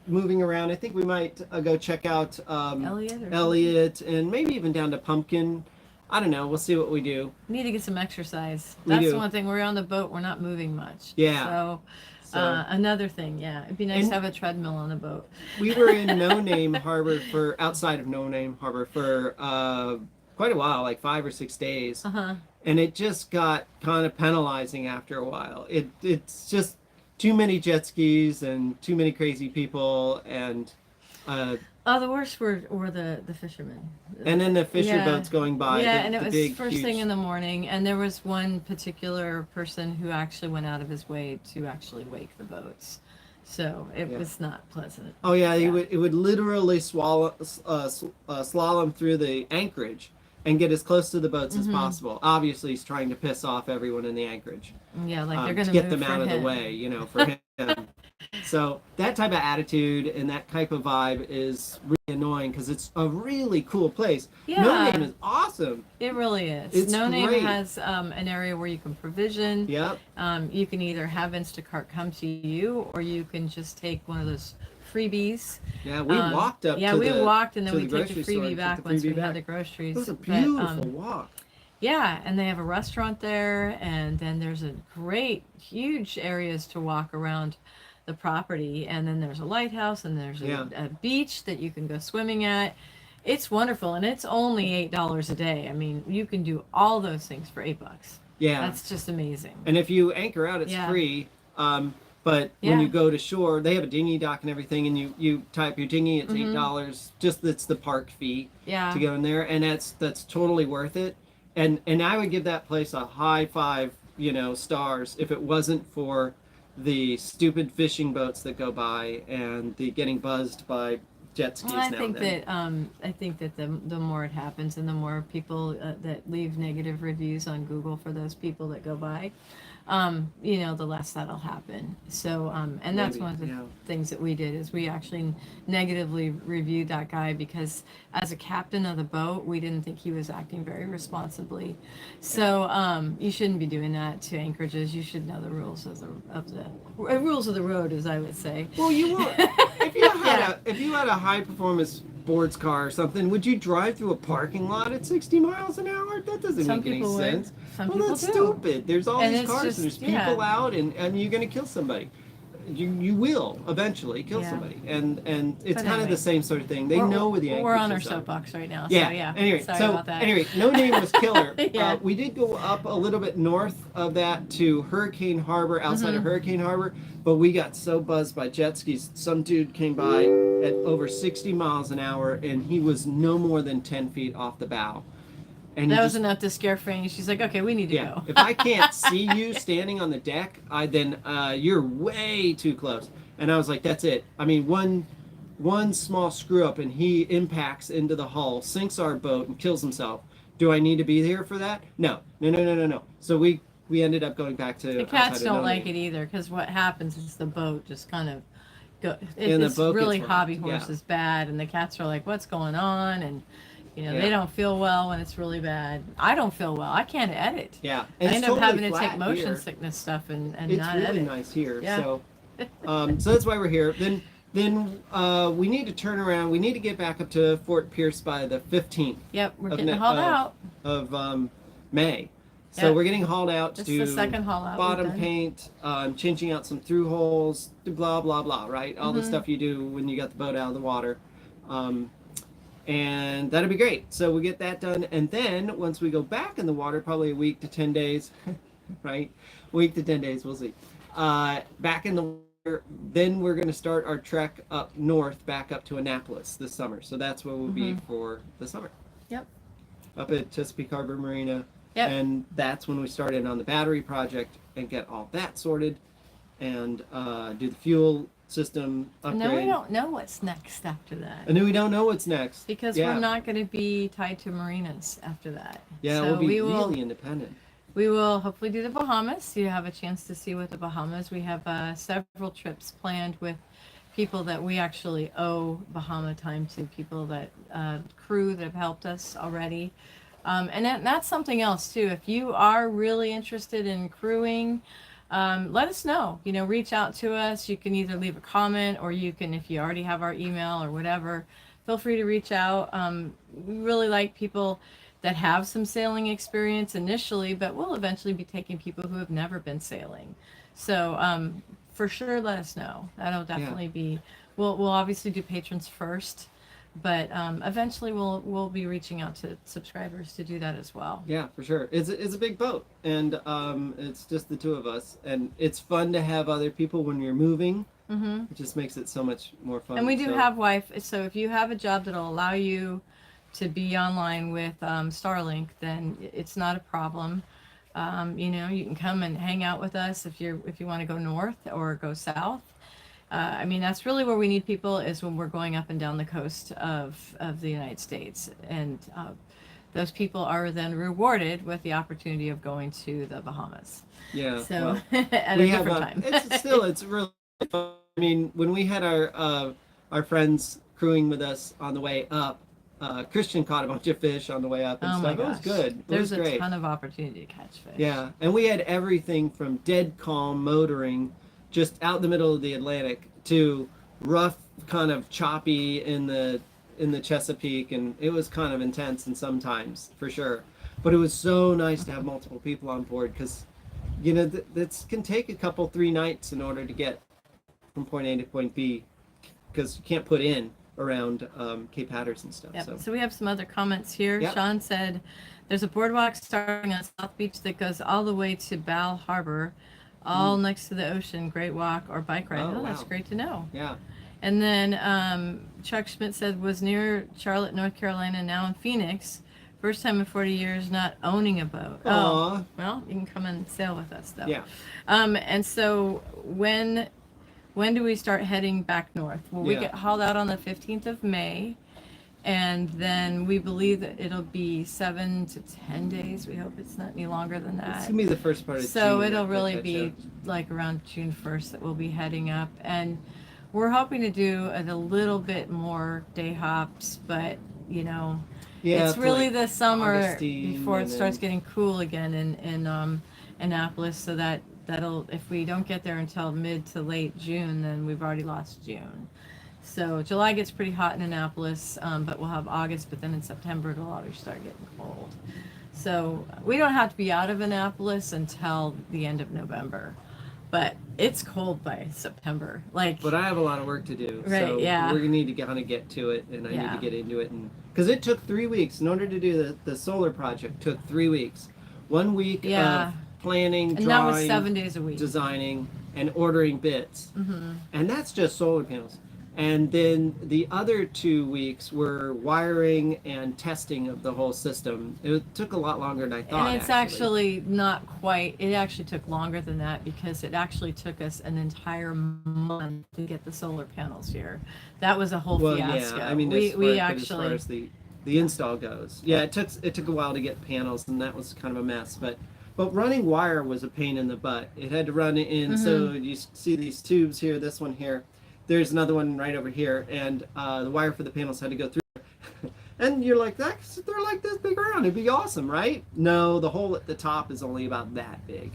Speaker 2: moving around. I think we might go check out Elliot, and maybe even down to Pumpkin. I don't know. We'll see what we do.
Speaker 1: Need to get some exercise. That's the one thing. We're on the boat. We're not moving much.
Speaker 2: Yeah.
Speaker 1: So another thing. Yeah, it'd be nice to have a treadmill on the boat.
Speaker 2: We were in No Name Harbor outside of No Name Harbor for quite a while, like 5 or 6 days. And it just got kind of penalizing after a while. It's just too many jet skis and too many crazy people, and
Speaker 1: the worst were the fishermen.
Speaker 2: And then the fisher boats going by.
Speaker 1: Yeah, and it was first thing in the morning, and there was one particular person who actually went out of his way to actually wake the boats. So it was not pleasant.
Speaker 2: Oh yeah, it would literally slalom through the anchorage and get as close to the boats as possible. Obviously, he's trying to piss off everyone in the anchorage.
Speaker 1: Yeah, like they're going
Speaker 2: to get them out of the way, for him. So that type of attitude and that type of vibe is really annoying because it's a really cool place.
Speaker 1: Yeah.
Speaker 2: No Name is awesome.
Speaker 1: It really is.
Speaker 2: It's
Speaker 1: No Name
Speaker 2: great.
Speaker 1: has an area where you can provision.
Speaker 2: Yep.
Speaker 1: You can either have Instacart come to you, or you can just take one of those freebies.
Speaker 2: Yeah, we walked up.
Speaker 1: Yeah, we walked, and then we take the freebie back once we had the
Speaker 2: It
Speaker 1: groceries.
Speaker 2: was a beautiful walk.
Speaker 1: Yeah, and they have a restaurant there, and then there's a great, huge areas to walk around the property, and then there's a lighthouse, and there's a beach that you can go swimming at. It's wonderful, and it's only $8 a day. I mean, you can do all those things for $8.
Speaker 2: Yeah,
Speaker 1: that's just amazing.
Speaker 2: And if you anchor out, it's free. But when you go to shore, they have a dinghy dock and everything, and you type your dinghy, it's $8. Just that's the park fee to go in there, and that's totally worth it. And I would give that place a high 5, stars if it wasn't for the stupid fishing boats that go by and the getting buzzed by jet skis.
Speaker 1: I think that the more it happens, and the more people that leave negative reviews on Google for those people that go by, the less that'll happen. So, and that's one of the things that we did is we actually negatively reviewed that guy because as a captain of the boat, we didn't think he was acting very responsibly. So, you shouldn't be doing that to anchorages. You should know the rules of the rules of the road, as I would say.
Speaker 2: Well, you would. If you had a high performance sports car or something, would you drive through a parking lot at 60 miles an hour? That doesn't make any sense. That's stupid. There's all these cars and there's people out, and you're going to kill somebody. You will eventually kill somebody, and it's kind of the same sort of thing. They know where the anchors are.
Speaker 1: We're on our soapbox right now.
Speaker 2: Yeah.
Speaker 1: So, yeah.
Speaker 2: Anyway,
Speaker 1: sorry about that.
Speaker 2: No Name was killer. We did go up a little bit north of that to Hurricane Harbor, outside of Hurricane Harbor, but we got so buzzed by jet skis. Some dude came by at over 60 miles an hour, and he was no more than 10 feet off the bow. And
Speaker 1: that was enough to scare Franny. She's like, okay, we need to go.
Speaker 2: If I can't see you standing on the deck, then you're way too close. And I was like, that's it. I mean, one small screw up and he impacts into the hull, sinks our boat, and kills himself. Do I need to be here for that? No, no, no, no, no, no. So we ended up going back to
Speaker 1: The cats don't like it either, because what happens is the boat just kind of
Speaker 2: And the
Speaker 1: it's
Speaker 2: boat
Speaker 1: really
Speaker 2: gets
Speaker 1: hobby
Speaker 2: rocked,
Speaker 1: horse
Speaker 2: yeah.
Speaker 1: is bad, and the cats are like, what's going on? And
Speaker 2: Yeah.
Speaker 1: they don't feel well when it's really bad. I don't feel well. I can't edit.
Speaker 2: Yeah,
Speaker 1: I
Speaker 2: and it's
Speaker 1: end up
Speaker 2: totally
Speaker 1: having to take
Speaker 2: flat
Speaker 1: motion
Speaker 2: here.
Speaker 1: sickness stuff and
Speaker 2: It's
Speaker 1: not
Speaker 2: really
Speaker 1: edit.
Speaker 2: nice here.
Speaker 1: Yeah.
Speaker 2: So that's why we're here. Then we need to turn around. We need to get back up to Fort Pierce by the 15th.
Speaker 1: Yep, we're
Speaker 2: of
Speaker 1: getting
Speaker 2: ne-
Speaker 1: hauled out.
Speaker 2: of May. So
Speaker 1: Yep.
Speaker 2: we're getting hauled out to
Speaker 1: This is the second haul out we've
Speaker 2: bottom
Speaker 1: done.
Speaker 2: paint, changing out some through holes, blah blah blah. Right, all the stuff you do when you got the boat out of the water, and that'll be great. So we get that done, and then once we go back in the water, probably a week to 10 days, right? Week to 10 days, we'll see. Back in the water, then we're going to start our trek up north, back up to Annapolis this summer. So that's where we'll be for the summer.
Speaker 1: Yep.
Speaker 2: Up at Chesapeake Harbor Marina.
Speaker 1: Yep.
Speaker 2: And that's when we start in on the battery project and get all that sorted and do the fuel system
Speaker 1: And
Speaker 2: upgrade.
Speaker 1: then we don't know what's next after that.
Speaker 2: And then we don't know what's next.
Speaker 1: Because
Speaker 2: Yeah.
Speaker 1: we're not going to be tied to marinas after that.
Speaker 2: Yeah,
Speaker 1: So
Speaker 2: we'll be
Speaker 1: we will,
Speaker 2: really independent.
Speaker 1: we will hopefully do the Bahamas. You have a chance to see what the Bahamas. We have several trips planned with people that we actually owe Bahama time to, people that crew that have helped us already. And that's something else too. If you are really interested in crewing, let us know. Reach out to us. You can either leave a comment, or you can, if you already have our email or whatever, feel free to reach out. We really like people that have some sailing experience initially, but we'll eventually be taking people who have never been sailing. So for sure, let us know. That'll definitely be. We'll obviously do patrons first. But eventually we'll be reaching out to subscribers to do that as well.
Speaker 2: Yeah, for sure. It's a big boat, and it's just the two of us, and it's fun to have other people when you're moving.
Speaker 1: Mm-hmm.
Speaker 2: It just makes it so much more fun.
Speaker 1: And we do have Wi-Fi, so if you have a job that'll allow you to be online with Starlink, then it's not a problem. You can come and hang out with us if you want to go north or go south. That's really where we need people, is when we're going up and down the coast of the United States. And those people are then rewarded with the opportunity of going to the Bahamas.
Speaker 2: Yeah.
Speaker 1: So
Speaker 2: well,
Speaker 1: at a different time.
Speaker 2: It's really fun. When we had our friends crewing with us on the way up, Christian caught a bunch of fish on the way up and
Speaker 1: Oh
Speaker 2: stuff.
Speaker 1: my
Speaker 2: It was
Speaker 1: gosh.
Speaker 2: good.
Speaker 1: There's
Speaker 2: it was great.
Speaker 1: a ton of opportunity to catch fish.
Speaker 2: Yeah, and we had everything from dead calm motoring just out in the middle of the Atlantic to rough, kind of choppy in the Chesapeake, and it was kind of intense and sometimes, for sure. But it was so nice to have multiple people on board, because this can take a couple, 3 nights in order to get from point A to point B, because you can't put in around Cape Hatteras and stuff.
Speaker 1: Yep. So we have some other comments here.
Speaker 2: Yep.
Speaker 1: Sean said, there's a boardwalk starting on South Beach that goes all the way to Bal Harbor, all next to the ocean. Great walk or bike ride.
Speaker 2: Oh,
Speaker 1: That's
Speaker 2: wow.
Speaker 1: great to know.
Speaker 2: Yeah.
Speaker 1: And then Chuck Schmidt said, was near Charlotte, North Carolina, now in Phoenix. First time in 40 years not owning a boat.
Speaker 2: Aw.
Speaker 1: Oh, well, you can come and sail with us, though.
Speaker 2: Yeah.
Speaker 1: And so when do we start heading back north? Well, we
Speaker 2: Yeah.
Speaker 1: get hauled out on the 15th of May, and then we believe that it'll be 7 to 10 days. We hope it's not any longer than
Speaker 2: It's
Speaker 1: that.
Speaker 2: gonna be the first part of
Speaker 1: So
Speaker 2: June
Speaker 1: it'll
Speaker 2: that
Speaker 1: really
Speaker 2: catch
Speaker 1: be
Speaker 2: up.
Speaker 1: like around June 1st that we'll be heading up. And we're hoping to do a little bit more day hops, but
Speaker 2: Yeah,
Speaker 1: it's
Speaker 2: to,
Speaker 1: really
Speaker 2: like,
Speaker 1: the summer
Speaker 2: Augustine,
Speaker 1: before it
Speaker 2: and
Speaker 1: starts
Speaker 2: then-
Speaker 1: getting cool again in Annapolis. So that'll, if we don't get there until mid to late June, then we've already lost June. So July gets pretty hot in Annapolis, but we'll have August, but then in September it'll always start getting cold. So we don't have to be out of Annapolis until the end of November, but it's cold by September.
Speaker 2: But I have a lot of work to do,
Speaker 1: Right,
Speaker 2: so
Speaker 1: yeah.
Speaker 2: we're gonna need to kind of get to it, and I need
Speaker 1: Yeah.
Speaker 2: to get into it, and because it took 3 weeks in order to do the solar project. Took 3 weeks, 1 week
Speaker 1: Yeah.
Speaker 2: of planning,
Speaker 1: and that was
Speaker 2: drawing,
Speaker 1: 7 days a week.
Speaker 2: designing, and ordering bits,
Speaker 1: Mm-hmm.
Speaker 2: and that's just solar panels. And then the other 2 weeks were wiring and testing of the whole system. It took a lot longer than I thought.
Speaker 1: And it's actually not quite, it actually took longer than that, because it actually took us an entire month to get the solar panels here. That was a whole
Speaker 2: well,
Speaker 1: fiasco.
Speaker 2: yeah. I mean,
Speaker 1: we
Speaker 2: as far
Speaker 1: actually,
Speaker 2: as the the install goes. Yeah, it took a while to get panels, and that was kind of a mess. But running wire was a pain in the butt. It had to run in. So you see these tubes here, this one here. There's another one right over here, and the wire for the panels had to go through. And you're like, they're like this big around. It'd be awesome, right? No, the hole at the top is only about that big.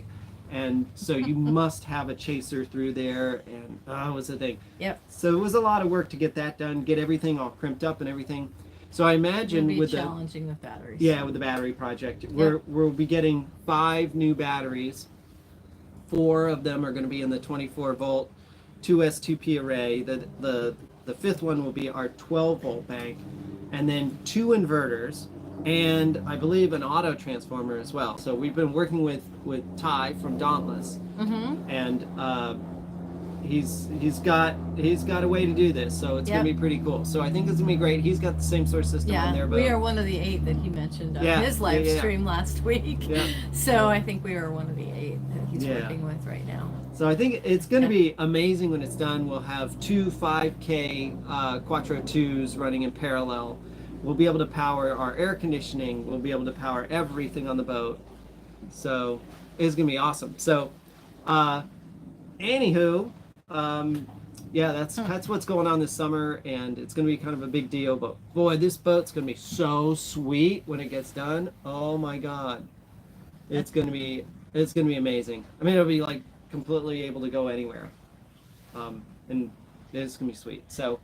Speaker 2: And so you must have a chaser through there, and it was a thing.
Speaker 1: Yep.
Speaker 2: So it was a lot of work to get that done, get everything all crimped up and everything. So I imagine
Speaker 1: It'll be
Speaker 2: with
Speaker 1: challenging with batteries.
Speaker 2: Yeah, with the battery project, we'll be getting 5 new batteries. 4 of them are going to be in the 24-volt 2S2P array. The 5th one will be our 12-volt bank, and then 2 inverters, and I believe an auto transformer as well. So we've been working with Ty from Dauntless, and he's got a way to do this, so it's gonna be pretty cool. So I think it's gonna be great. He's got the same sort of system on there. But
Speaker 1: we are one of the 8 that he mentioned on his live stream last week. Yeah. So I think we are one of the 8 that he's working with right now.
Speaker 2: So I think it's going to be amazing when it's done. We'll have 2 5K Quattro 2s running in parallel. We'll be able to power our air conditioning. We'll be able to power everything on the boat. So it's going to be awesome. So, anywho, that's what's going on this summer, and it's going to be kind of a big deal. But boy, this boat's going to be so sweet when it gets done. Oh my God, it's going to be amazing. I mean, it'll be like completely able to go anywhere, and it's gonna be sweet. So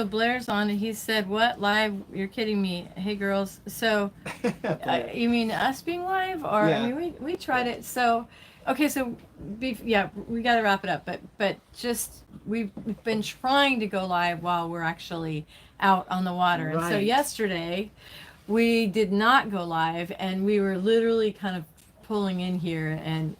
Speaker 1: Blair's on, and he said, "What live? You're kidding me? Hey girls." So you mean us being live, or I mean we tried it. So okay, so we got to wrap it up. But just we've been trying to go live while we're actually out on the water. And so yesterday we did not go live, and we were literally kind of pulling in here, and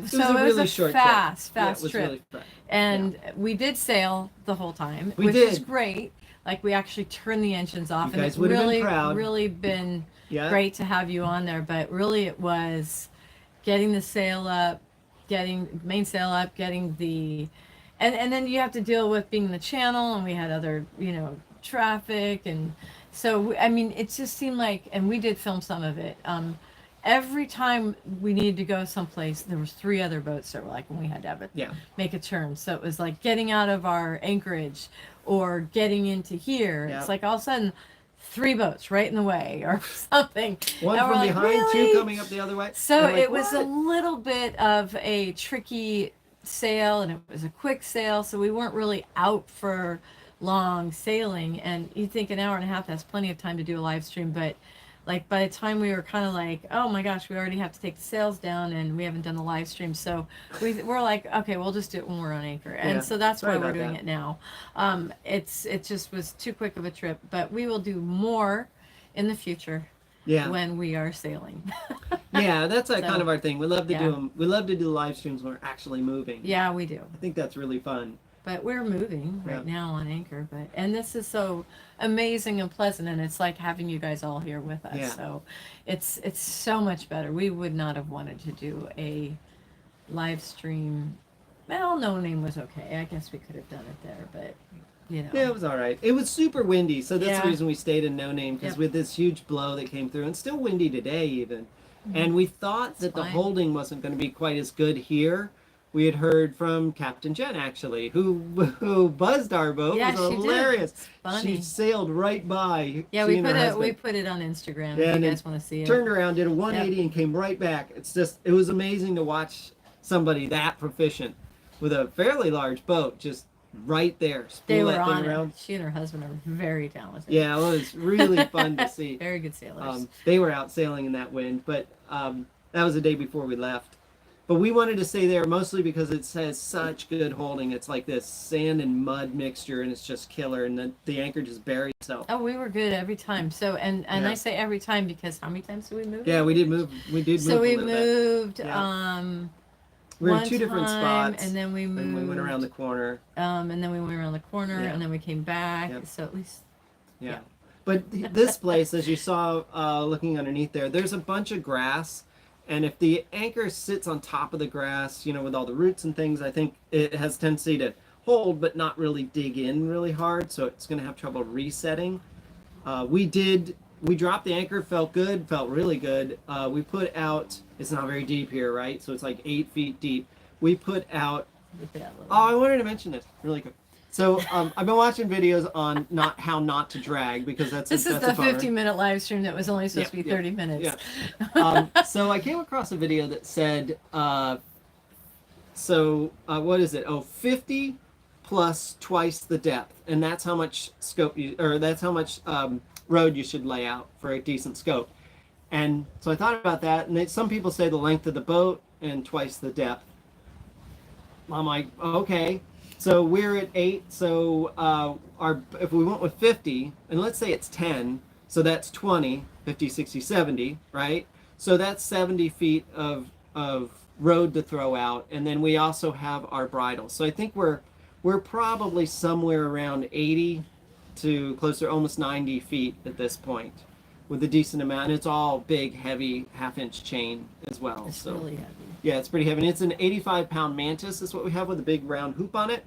Speaker 1: so it was a fast trip. Really and we did sail the whole time, which is great. Like, we actually turned the engines off, and it's really been great to have you on there. But really, it was getting the sail up, getting main sail up, getting the, and then you have to deal with being in the channel, and we had other traffic, and so I mean, it just seemed like, and we did film some of it. Every time we needed to go someplace, there was 3 other boats that were like, when we had to make a turn. So it was like getting out of our anchorage or getting into here. It's like all of a sudden 3 boats right in the way or something.
Speaker 2: One from behind, really? 2 coming up the other way.
Speaker 1: So it was a little bit of a tricky sail, and it was a quick sail. So we weren't really out for long sailing. And you think an hour and a half, that's plenty of time to do a live stream. But like, by the time we were kind of like, oh my gosh, we already have to take the sails down, and we haven't done the live stream. So we're like, okay, we'll just do it when we're on anchor. And so that's why we're doing it now. It just was too quick of a trip, but we will do more in the future when we are sailing.
Speaker 2: That's kind of our thing. We love to do them. We love to do live streams when we're actually moving.
Speaker 1: Yeah, we do.
Speaker 2: I think that's really fun.
Speaker 1: But we're moving right now on anchor, and this is so amazing and pleasant, and it's like having you guys all here with us. So it's so much better. We would not have wanted to do a live stream. Well, No Name was okay. I guess we could have done it there, but
Speaker 2: yeah, it was all right. It was super windy, so that's the reason we stayed in No Name, because with this huge blow that came through, and still windy today even, and we thought that the holding wasn't going to be quite as good here. We had heard from Captain Jen, actually, who buzzed our boat. It was hilarious. She sailed right by.
Speaker 1: Yeah, we put it on Instagram if you guys want to see it.
Speaker 2: Turned around, did a 180, and came right back. It was amazing to watch somebody that proficient with a fairly large boat just right there.
Speaker 1: They were on it. She and her husband are very talented.
Speaker 2: Yeah, it was really fun to see.
Speaker 1: Very good sailors.
Speaker 2: They were out sailing in that wind, but that was the day before we left. But we wanted to stay there mostly because it has such good holding. It's like this sand and mud mixture, and it's just killer. And the anchor just buries itself.
Speaker 1: Oh, we were good every time. So, and I say every time because how many times did we move?
Speaker 2: Yeah, we did move. We did move.
Speaker 1: So we moved.
Speaker 2: We were in 2 different spots,
Speaker 1: and then we moved.
Speaker 2: And we went around the corner.
Speaker 1: And then we went around the corner, and then we came back. So at least.
Speaker 2: Yeah. But this place, as you saw, looking underneath there, there's a bunch of grass. And if the anchor sits on top of the grass, with all the roots and things, I think it has tendency to hold but not really dig in really hard, so it's going to have trouble resetting. We dropped the anchor, felt good, felt really good. We put out, it's not very deep here, right? So it's like 8 feet deep. We put out, I wanted to mention this really quick. So I've been watching videos on how not to drag, because that's
Speaker 1: this is
Speaker 2: that's
Speaker 1: the
Speaker 2: a bummer.
Speaker 1: 50-minute live stream that was only supposed to be 30 minutes.
Speaker 2: Yeah. So I came across a video that said, what is it? Oh, 50 plus twice the depth, and that's how much that's how much road you should lay out for a decent scope. And so I thought about that, and some people say the length of the boat and twice the depth. I'm like, okay. So we're at 8. So if we went with 50, and let's say it's 10, so that's 20, 50, 60, 70, right? So that's 70 feet of road to throw out, and then we also have our bridle. So I think we're probably somewhere around 80 to closer, almost 90 feet at this point, with a decent amount. And it's all big, heavy, half-inch chain as well.
Speaker 1: It's really heavy.
Speaker 2: Yeah, it's pretty heavy. And it's an 85-pound mantis is what we have, with a big round hoop on it.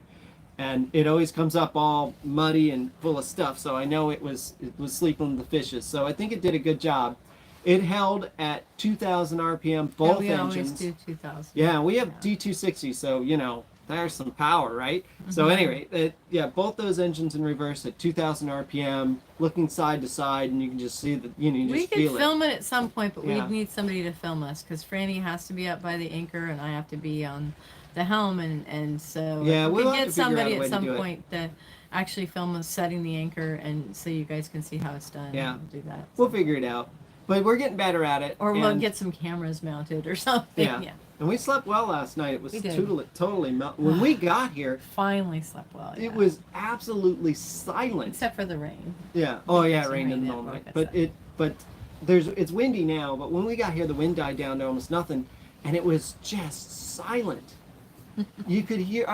Speaker 2: And it always comes up all muddy and full of stuff. So I know it was sleeping with the fishes. So I think it did a good job. It held at 2,000 RPM, both
Speaker 1: we
Speaker 2: engines.
Speaker 1: Always do 2,000.
Speaker 2: Yeah, we have D260, so there's some power, right? So anyway, both those engines in reverse at 2,000 RPM, looking side to side, and you can just see that, you
Speaker 1: We
Speaker 2: just
Speaker 1: could
Speaker 2: feel
Speaker 1: film it at some point, but
Speaker 2: Yeah.
Speaker 1: we need somebody to film us, because Franny has to be up by the anchor and I have to be on the helm, and so
Speaker 2: Yeah,
Speaker 1: if we
Speaker 2: we'll
Speaker 1: could
Speaker 2: have
Speaker 1: get
Speaker 2: to figure out
Speaker 1: somebody
Speaker 2: a way
Speaker 1: at
Speaker 2: to
Speaker 1: some
Speaker 2: do it.
Speaker 1: point to actually film us setting the anchor, and so you guys can see how it's done.
Speaker 2: Yeah.
Speaker 1: We'll do that.
Speaker 2: We'll figure it out. But we're getting better at it.
Speaker 1: Or we'll
Speaker 2: and-
Speaker 1: get some cameras mounted or something.
Speaker 2: Yeah. And we slept well last night. It was
Speaker 1: We did.
Speaker 2: totally when we got here,
Speaker 1: Finally slept well.
Speaker 2: it
Speaker 1: yeah.
Speaker 2: was absolutely silent.
Speaker 1: Except for the rain.
Speaker 2: Yeah. Oh yeah, it
Speaker 1: Some
Speaker 2: rained in
Speaker 1: rain
Speaker 2: the
Speaker 1: that
Speaker 2: moment.
Speaker 1: woke us
Speaker 2: But it's windy now, but when we got here the wind died down to almost nothing, and it was just silent. We could hear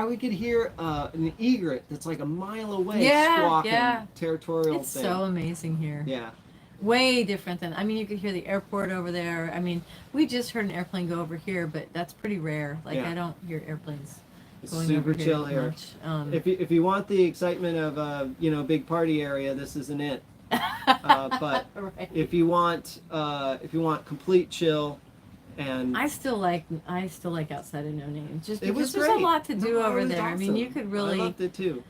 Speaker 2: an egret that's like a mile away squawking territorial
Speaker 1: It's
Speaker 2: thing.
Speaker 1: so amazing here.
Speaker 2: Yeah.
Speaker 1: Way different than, you could hear the airport over there. We just heard an airplane go over here, but that's pretty rare.
Speaker 2: Yeah.
Speaker 1: I don't hear airplanes
Speaker 2: It's
Speaker 1: going
Speaker 2: super
Speaker 1: over
Speaker 2: chill
Speaker 1: here
Speaker 2: here.
Speaker 1: much.
Speaker 2: If you want the excitement of a big party area, this isn't it. But
Speaker 1: right.
Speaker 2: if you want complete chill, and
Speaker 1: I still like outside of No Name, just
Speaker 2: it was
Speaker 1: because there's
Speaker 2: great.
Speaker 1: a lot to do
Speaker 2: No, it
Speaker 1: over
Speaker 2: was
Speaker 1: there.
Speaker 2: awesome.
Speaker 1: You could really,
Speaker 2: I loved it too.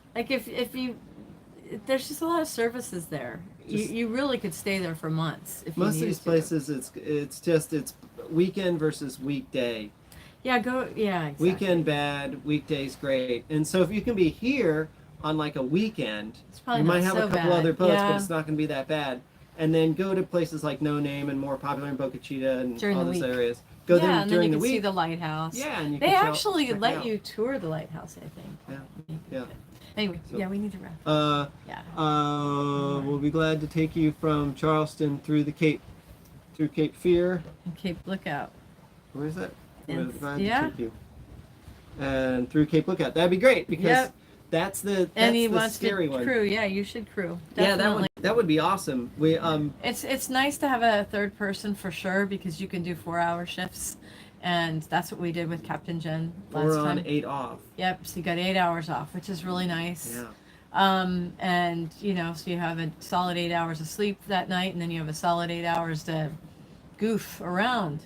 Speaker 1: there's just a lot of services there. You really could stay there for months if you
Speaker 2: Most of
Speaker 1: needed
Speaker 2: these
Speaker 1: to.
Speaker 2: places, it's weekend versus weekday.
Speaker 1: Yeah, exactly.
Speaker 2: Weekend bad, weekdays great. And so if you can be here on like a weekend,
Speaker 1: It's probably
Speaker 2: you might
Speaker 1: not
Speaker 2: have
Speaker 1: so
Speaker 2: a couple
Speaker 1: bad.
Speaker 2: other boats,
Speaker 1: Yeah.
Speaker 2: but it's not going to be that bad. And then go to places like No Name and more popular in Boca Chica and
Speaker 1: During
Speaker 2: all
Speaker 1: the
Speaker 2: those
Speaker 1: week.
Speaker 2: areas. Go there
Speaker 1: and then
Speaker 2: during
Speaker 1: you
Speaker 2: the
Speaker 1: can see
Speaker 2: week.
Speaker 1: the lighthouse.
Speaker 2: Yeah, and you
Speaker 1: They
Speaker 2: can
Speaker 1: actually
Speaker 2: check it
Speaker 1: let
Speaker 2: out.
Speaker 1: you tour the lighthouse, I think.
Speaker 2: Yeah.
Speaker 1: Anyway,
Speaker 2: So-
Speaker 1: yeah, we need to wrap. Yeah.
Speaker 2: We'll be glad to take you from Charleston through Cape Fear.
Speaker 1: And Cape Lookout.
Speaker 2: Where is that?
Speaker 1: It's-
Speaker 2: We're glad
Speaker 1: yeah.
Speaker 2: to take you. And through Cape Lookout. That'd be great, because
Speaker 1: Yep.
Speaker 2: that's the
Speaker 1: And he wants
Speaker 2: scary
Speaker 1: to
Speaker 2: one.
Speaker 1: crew. Yeah, you should crew.
Speaker 2: Yeah,
Speaker 1: Definitely.
Speaker 2: that would be awesome. We
Speaker 1: It's nice to have a third person for sure, because you can do 4-hour shifts, and that's what we did with Captain Jen last
Speaker 2: we're
Speaker 1: time.
Speaker 2: on 8 off.
Speaker 1: Yep, so you got 8 hours off, which is really nice.
Speaker 2: Yeah.
Speaker 1: And so you have a solid 8 hours of sleep that night, and then you have a solid 8 hours to goof around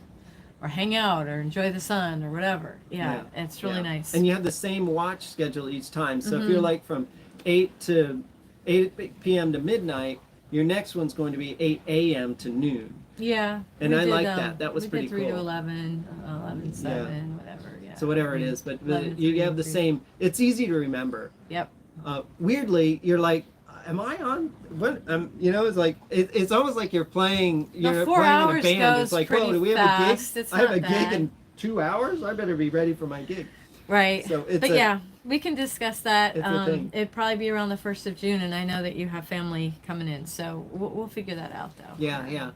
Speaker 1: or hang out or enjoy the sun or whatever. Yeah, it's really nice.
Speaker 2: And you have the same watch schedule each time. So if
Speaker 1: Mm-hmm.
Speaker 2: you're like from 8 p.m. to midnight, your next one's going to be 8 a.m. to noon.
Speaker 1: Yeah.
Speaker 2: And
Speaker 1: we
Speaker 2: I
Speaker 1: did,
Speaker 2: like that. That was
Speaker 1: we
Speaker 2: pretty
Speaker 1: did 3 to
Speaker 2: cool.
Speaker 1: 11, 11, 7, whatever. Yeah.
Speaker 2: So whatever it is, but
Speaker 1: 11,
Speaker 2: you have the
Speaker 1: 3.
Speaker 2: same. It's easy to remember.
Speaker 1: Yep.
Speaker 2: Weirdly, you're like, am I on? What? It's like it's almost like you're playing. You're
Speaker 1: 4
Speaker 2: playing in a
Speaker 1: hours
Speaker 2: band.
Speaker 1: goes
Speaker 2: It's like,
Speaker 1: pretty
Speaker 2: whoa, do we have
Speaker 1: fast.
Speaker 2: a gig?
Speaker 1: It's
Speaker 2: I have
Speaker 1: not
Speaker 2: a gig
Speaker 1: bad.
Speaker 2: in 2 hours. I better be ready for my gig.
Speaker 1: Right.
Speaker 2: So it's
Speaker 1: but yeah, we can discuss that.
Speaker 2: It's a thing.
Speaker 1: It'd probably be around the 1st of June, and I know that you have family coming in, so we'll figure that out, though.
Speaker 2: Yeah.
Speaker 1: Yeah.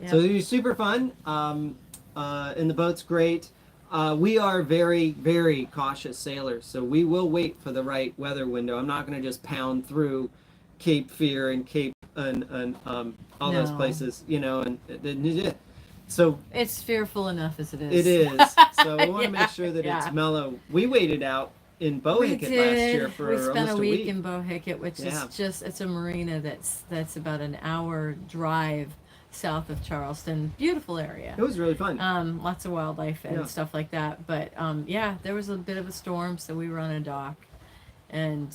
Speaker 2: So it'll be super fun. And the boat's great. We are very, very cautious sailors, so we will wait for the right weather window. I'm not going to just pound through Cape Fear and Cape and all those
Speaker 1: No.
Speaker 2: places, So
Speaker 1: It's fearful enough as it is.
Speaker 2: it is. So we want to make sure that
Speaker 1: Yeah.
Speaker 2: it's mellow. We waited out in Bohicket last year for
Speaker 1: We spent
Speaker 2: almost
Speaker 1: a week in
Speaker 2: week.
Speaker 1: Bohicket, which
Speaker 2: Yeah.
Speaker 1: is just, it's a marina that's about an hour drive south of Charleston. Beautiful area.
Speaker 2: It was really fun.
Speaker 1: Lots of wildlife and
Speaker 2: Yeah.
Speaker 1: stuff like that. But yeah, there was a bit of a storm, so we were on a dock. And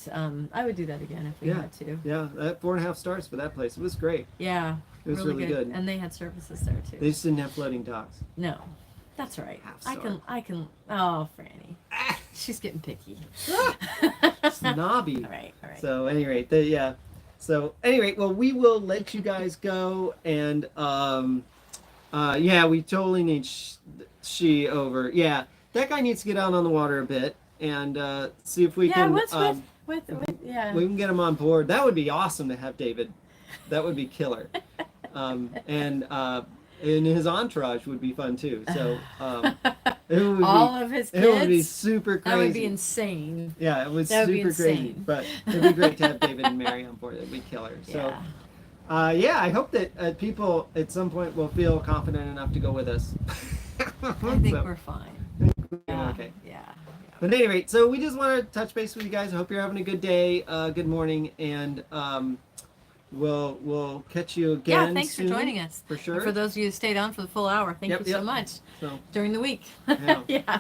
Speaker 1: I would do that again if we
Speaker 2: Yeah.
Speaker 1: had to.
Speaker 2: Yeah, that 4.5 stars for that place. It was great.
Speaker 1: Yeah,
Speaker 2: It was really good.
Speaker 1: And they had services there too.
Speaker 2: They just didn't have floating docks.
Speaker 1: No, that's all right.
Speaker 2: Half
Speaker 1: I
Speaker 2: star.
Speaker 1: can. Oh, Franny, she's getting picky.
Speaker 2: Snobby.
Speaker 1: All right, all right.
Speaker 2: So, at any rate, yeah. So, at any rate, well, we will let you guys go, and yeah, we totally need she over. Yeah, that guy needs to get out on the water a bit and see if we
Speaker 1: yeah,
Speaker 2: can.
Speaker 1: what's with yeah.
Speaker 2: We can get him on board. That would be awesome to have David. That would be killer. And his entourage would be fun too. So it would
Speaker 1: all
Speaker 2: be,
Speaker 1: of his
Speaker 2: it would be
Speaker 1: kids.
Speaker 2: super crazy.
Speaker 1: That would be insane.
Speaker 2: Yeah, it was
Speaker 1: That would be
Speaker 2: super crazy.
Speaker 1: insane.
Speaker 2: But it'd be great to have David and Mary on board. It'd be killer. So
Speaker 1: Yeah.
Speaker 2: yeah, I hope that people at some point will feel confident enough to go with us.
Speaker 1: I think we're fine. Yeah.
Speaker 2: Okay.
Speaker 1: Yeah.
Speaker 2: But at any rate, so we just want to touch base with you guys. I hope you're having a good day, good morning, and we'll catch you again.
Speaker 1: Yeah, thanks
Speaker 2: soon,
Speaker 1: for joining us.
Speaker 2: For sure.
Speaker 1: And for those of you who stayed on for the full hour, thank
Speaker 2: Yep,
Speaker 1: you so
Speaker 2: yep.
Speaker 1: much
Speaker 2: So,
Speaker 1: during the week.
Speaker 2: Yeah.
Speaker 1: Yeah.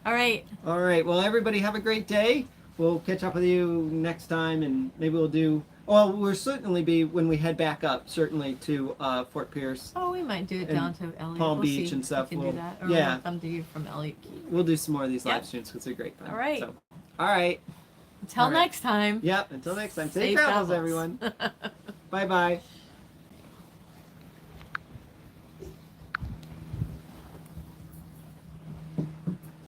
Speaker 1: All right.
Speaker 2: all right. Well, everybody have a great day. We'll catch up with you next time, and maybe we'll do. Well, we'll certainly be when we head back up, certainly to Fort Pierce.
Speaker 1: Oh, we might do it
Speaker 2: And
Speaker 1: down to Elliott.
Speaker 2: Palm
Speaker 1: We'll
Speaker 2: Beach
Speaker 1: see
Speaker 2: and
Speaker 1: if
Speaker 2: stuff.
Speaker 1: We can
Speaker 2: We'll-
Speaker 1: do that. Or
Speaker 2: yeah.
Speaker 1: we'll come to you from Elliott Key.
Speaker 2: We'll do some more of these
Speaker 1: Yep.
Speaker 2: live streams because they're great fun.
Speaker 1: All right.
Speaker 2: So, all right.
Speaker 1: Until
Speaker 2: All right.
Speaker 1: next time.
Speaker 2: Yep. Until next time. Safe
Speaker 1: Safe
Speaker 2: travels,
Speaker 1: travels.
Speaker 2: everyone. Bye bye.